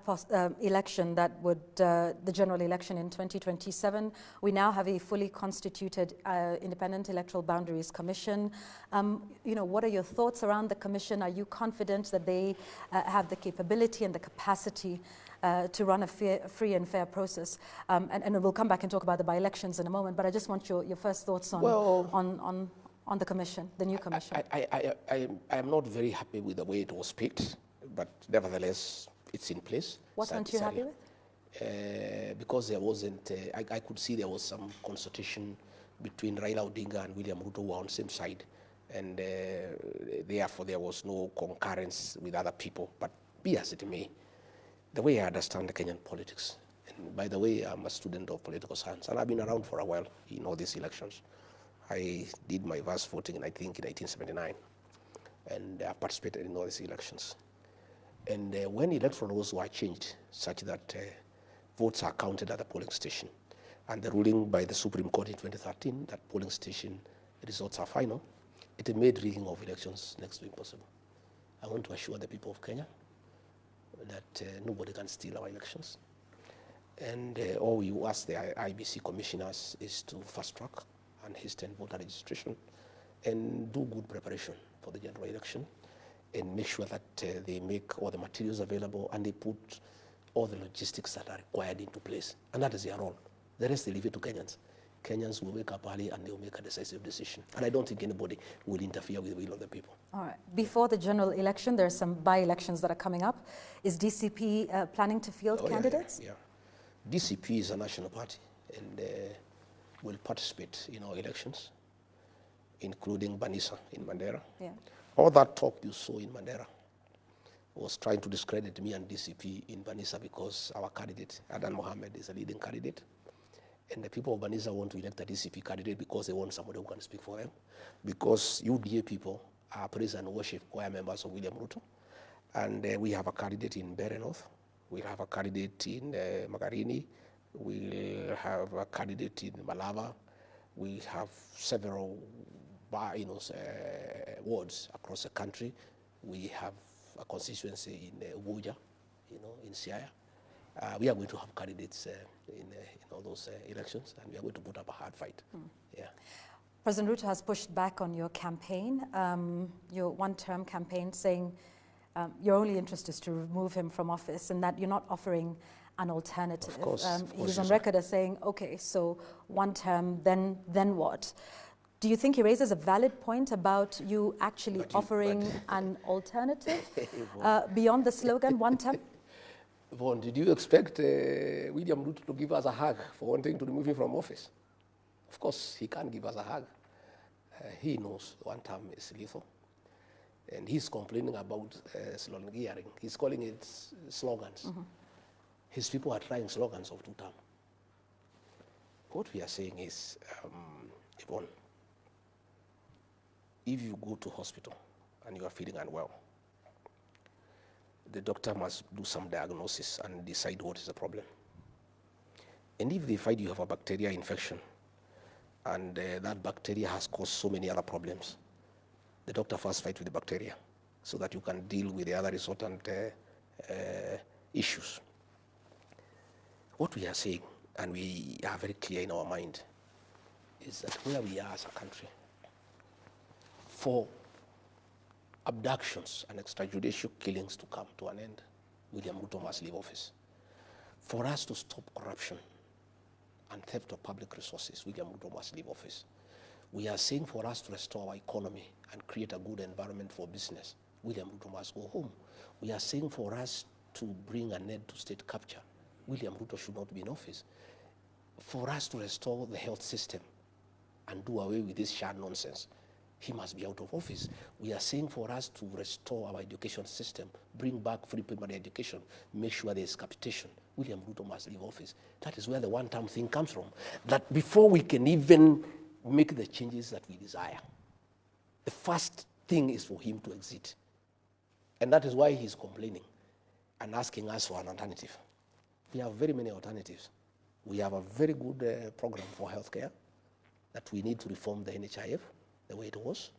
election, that would the general election in 2027. We now have a fully constituted Independent Electoral Boundaries Commission. You know, what are your thoughts around the commission? Are you confident that they have the capability and the capacity to run a free and fair process? And we'll come back and talk about the by-elections in a moment, but I just want your first thoughts on the commission, the new commission. I am not very happy with the way it was picked, but nevertheless, it's in place. What aren't you happy with? Because there wasn't, I could see there was some consultation between Raila Odinga and William Ruto, who were on the same side, and therefore there was no concurrence with other people. But be as it may, the way I understand the Kenyan politics, and by the way, I'm a student of political science, and I've been around for a while in all these elections. I did my vast voting, I think, in 1979, and I participated in all these elections. And when electoral laws were changed such that votes are counted at the polling station, and the ruling by the Supreme Court in 2013 that polling station results are final, it made rigging of elections next to impossible. I want to assure the people of Kenya that nobody can steal our elections. And all we ask the IBC commissioners is to fast track and hasten voter registration and do good preparation for the general election, and make sure that they make all the materials available and they put all the logistics that are required into place. And that is their role. The rest they leave it to Kenyans. Kenyans will wake up early and they will make a decisive decision. And I don't think anybody will interfere with the will of the people. All right. Before the general election, there are some by-elections that are coming up. Is DCP planning to field candidates? Yeah. DCP is a national party and will participate in our elections, including Banisa in Mandera. Yeah. All that talk you saw in Mandera was trying to discredit me and DCP in Banisa because our candidate, Adan Mohammed, is a leading candidate. And the people of Banisa want to elect a DCP candidate because they want somebody who can speak for them. Because UDA people are praise and worship choir members of William Ruto. And we have a candidate in Bere North. We'll have a candidate in Magarini. We'll have a candidate in Malava. We have several wards across the country. We have a constituency in Ubuja, in Siaya. We are going to have candidates in all those elections, and we are going to put up a hard fight. Yeah. President Ruto has pushed back on your campaign, your one-term campaign, saying your only interest is to remove him from office and that you're not offering an alternative. Of course, he's on record as saying, okay, so one term, then what? Do you think he raises a valid point about you actually offering an alternative beyond the slogan, one term? Vaughn, did you expect William Ruto to give us a hug for wanting to remove him from office? Of course, he can't give us a hug. He knows one term is lethal. And he's complaining about sloganeering. He's calling it slogans. Mm-hmm. His people are trying slogans of 2 term. What we are saying is, Yvonne, if you go to hospital and you are feeling unwell, the doctor must do some diagnosis and decide what is the problem. And if they find you have a bacteria infection and that bacteria has caused so many other problems, the doctor first fights with the bacteria so that you can deal with the other resultant issues. What we are saying, and we are very clear in our mind, is that where we are as a country, for abductions and extrajudicial killings to come to an end, William Ruto must leave office. For us to stop corruption and theft of public resources, William Ruto must leave office. We are saying for us to restore our economy and create a good environment for business, William Ruto must go home. We are saying for us to bring an end to state capture, William Ruto should not be in office. For us to restore the health system and do away with this shared nonsense, he must be out of office. We are saying for us to restore our education system, bring back free primary education, make sure there is capitation, William Ruto must leave office. That is where the one-term thing comes from. That before we can even make the changes that we desire, the first thing is for him to exit. And that is why he's complaining and asking us for an alternative. We have very many alternatives. We have a very good program for healthcare, that we need to reform the NHIF the way it was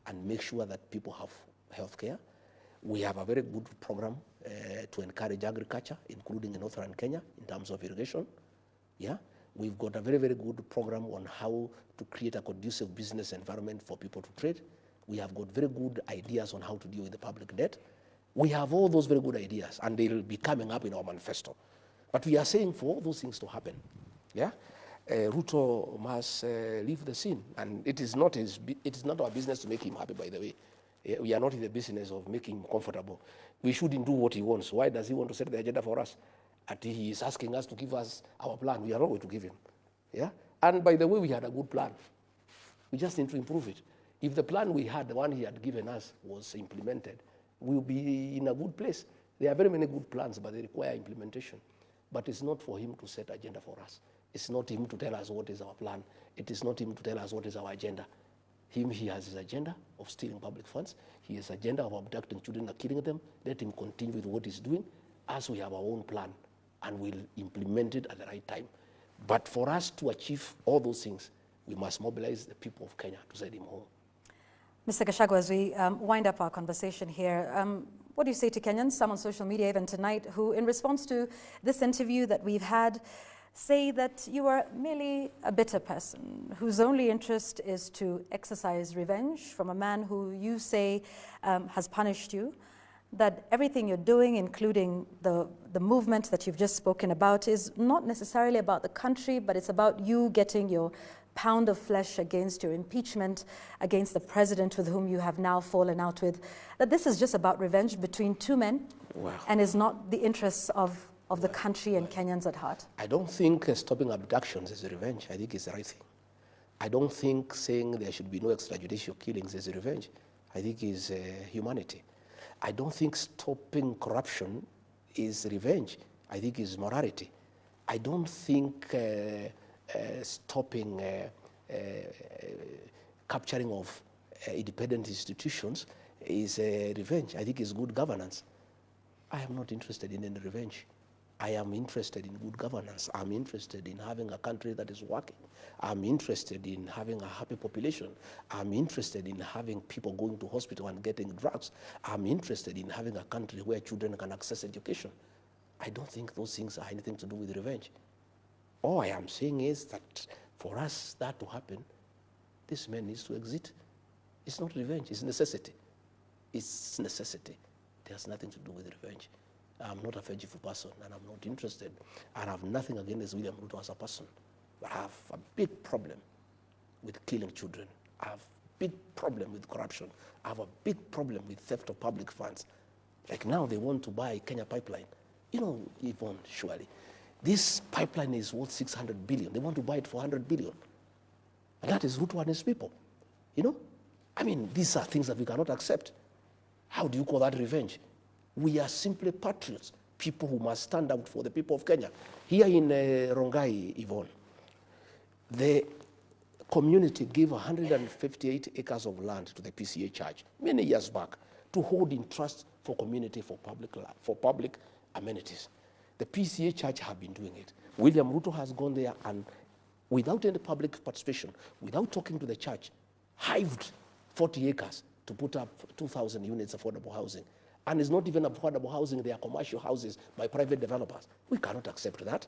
and make sure that people have healthcare. We have a very good program to encourage agriculture, including in northern Kenya, in terms of irrigation. Yeah, we've got a very, very good program on how to create a conducive business environment for people to trade. We have got very good ideas on how to deal with the public debt. We have all those very good ideas, and they'll be coming up in our manifesto. But we are saying for all those things to happen, yeah, Ruto must leave the scene, and it is not our business to make him happy. By the way, we are not in the business of making him comfortable. We shouldn't do what he wants. Why does he want to set the agenda for us? And he is asking us to give us our plan. We are not going to give him. Yeah, and by the way, we had a good plan. We just need to improve it. If the plan we had, the one he had given us, was implemented, we'll be in a good place. There are very many good plans, but they require implementation. But it's not for him to set agenda for us. It's not him to tell us what is our plan. It is not him to tell us what is our agenda. He has his agenda of stealing public funds. He has agenda of abducting children and killing them. Let him continue with what he's doing, as we have our own plan, and we'll implement it at the right time. But for us to achieve all those things, we must mobilize the people of Kenya to send him home. Mr. Gachagua, as we wind up our conversation here, what do you say to Kenyans, some on social media even tonight, who in response to this interview that we've had, say that you are merely a bitter person whose only interest is to exercise revenge from a man who you say has punished you, that everything you're doing, including the movement that you've just spoken about, is not necessarily about the country, but it's about you getting your pound of flesh against your impeachment, against the president with whom you have now fallen out with, that this is just about revenge between two men. Wow. And is not the interests of the country and Kenyans at heart? I don't think stopping abductions is revenge. I think it's the right thing. I don't think saying there should be no extrajudicial killings is revenge. I think it's humanity. I don't think stopping corruption is revenge. I think it's morality. I don't think stopping capturing of independent institutions is revenge. I think it's good governance. I am not interested in any revenge. I am interested in good governance. I'm interested in having a country that is working. I'm interested in having a happy population. I'm interested in having people going to hospital and getting drugs. I'm interested in having a country where children can access education. I don't think those things are anything to do with revenge. All I am saying is that for us that to happen, this man needs to exit. It's not revenge, it's necessity. It's necessity. It has nothing to do with revenge. I'm not a vengeful person, and I'm not interested. I have nothing against William Ruto as a person, but I have a big problem with killing children. I have a big problem with corruption. I have a big problem with theft of public funds. Like now they want to buy Kenya Pipeline. You know, Yvonne, surely. This pipeline is worth 600 billion. They want to buy it for 100 billion. And that is Ruto and his people. You know? I mean, these are things that we cannot accept. How do you call that revenge? We are simply patriots, people who must stand out for the people of Kenya. Here in Rongai, Yvonne, the community gave 158 acres of land to the PCA church many years back to hold in trust for community, for public amenities. The PCA church have been doing it. William Ruto has gone there and without any public participation, without talking to the church, hived 40 acres to put up 2,000 units of affordable housing. And it's not even affordable housing, they are commercial houses by private developers. We cannot accept that.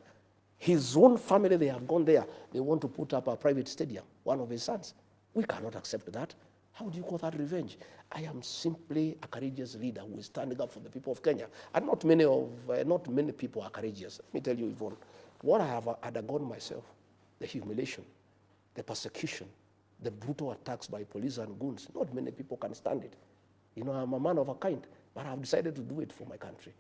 His own family, they have gone there. They want to put up a private stadium, one of his sons. We cannot accept that. How do you call that revenge? I am simply a courageous leader who is standing up for the people of Kenya. And not many people are courageous. Let me tell you, Yvonne, what I have undergone myself, the humiliation, the persecution, the brutal attacks by police and goons, not many people can stand it. You know, I'm a man of a kind, but I've decided to do it for my country.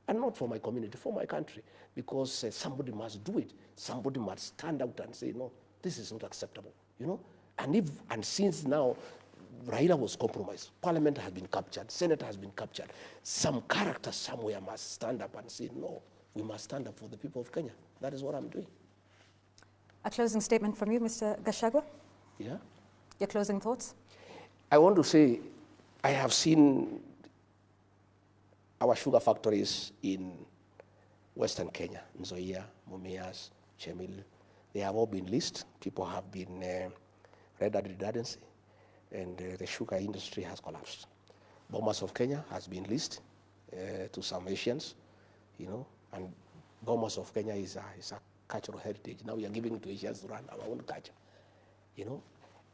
And not for my community, for my country. Because somebody must do it. Somebody must stand out and say, no, this is not acceptable, you know? And since now, Raila was compromised, Parliament has been captured, Senate has been captured, some character somewhere must stand up and say, no, we must stand up for the people of Kenya. That is what I'm doing. A closing statement from you, Mr. Gachagua? Yeah? Your closing thoughts? I want to say, I have seen our sugar factories in Western Kenya, Nzoia, Mumias, Chemil. They have all been leased. People have been rendered redundancy, and the sugar industry has collapsed. Bomas of Kenya has been leased to some Asians, you know, and Bomas of Kenya is a cultural heritage. Now we are giving it to Asians to run our own culture, you know.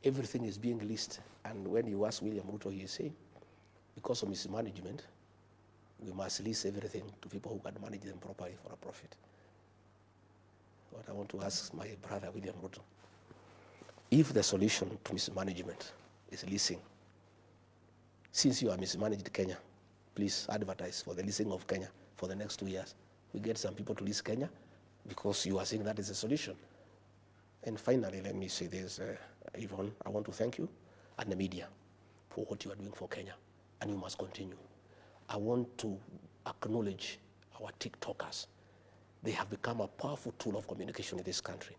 Everything is being leased, and when you ask William Ruto, he is saying, because of mismanagement, we must lease everything to people who can manage them properly for a profit. What I want to ask my brother William Ruto, if the solution to mismanagement is leasing, since you are mismanaged Kenya, please advertise for the leasing of Kenya for the next 2 years. We get some people to lease Kenya because you are saying that is a solution. And finally, let me say this, Yvonne, I want to thank you and the media for what you are doing for Kenya, and you must continue. I want to acknowledge our TikTokers. They have become a powerful tool of communication in this country.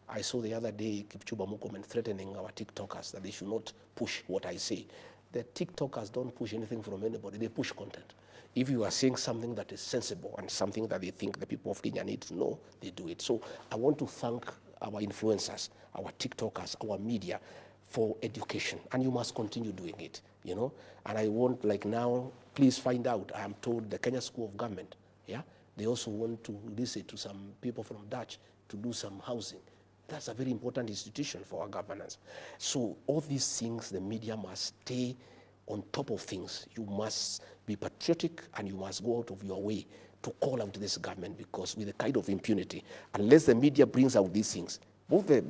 I saw the other day Kipchumba Murkomen threatening our TikTokers that they should not push what I say. The TikTokers don't push anything from anybody, they push content. If you are saying something that is sensible and something that they think the people of Kenya need to know, they do it. So I want to thank our influencers, our TikTokers, our media for education, and you must continue doing it, you know. And I want, like now, please find out, I am told the Kenya School of Government, yeah, they also want to listen to some people from Dutch to do some housing. That's a very important institution for our governance. So all these things, the media must stay on top of things. You must be patriotic and you must go out of your way to call out this government, because with the kind of impunity, unless the media brings out these things, both the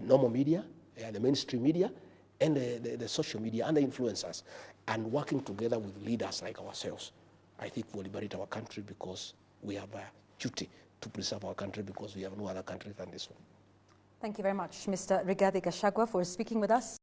normal media, the mainstream media, and the social media and the influencers, and working together with leaders like ourselves, I think we'll liberate our country, because we have a duty to preserve our country, because we have no other country than this one. Thank you very much, Mr. Rigathi Gachagua, for speaking with us.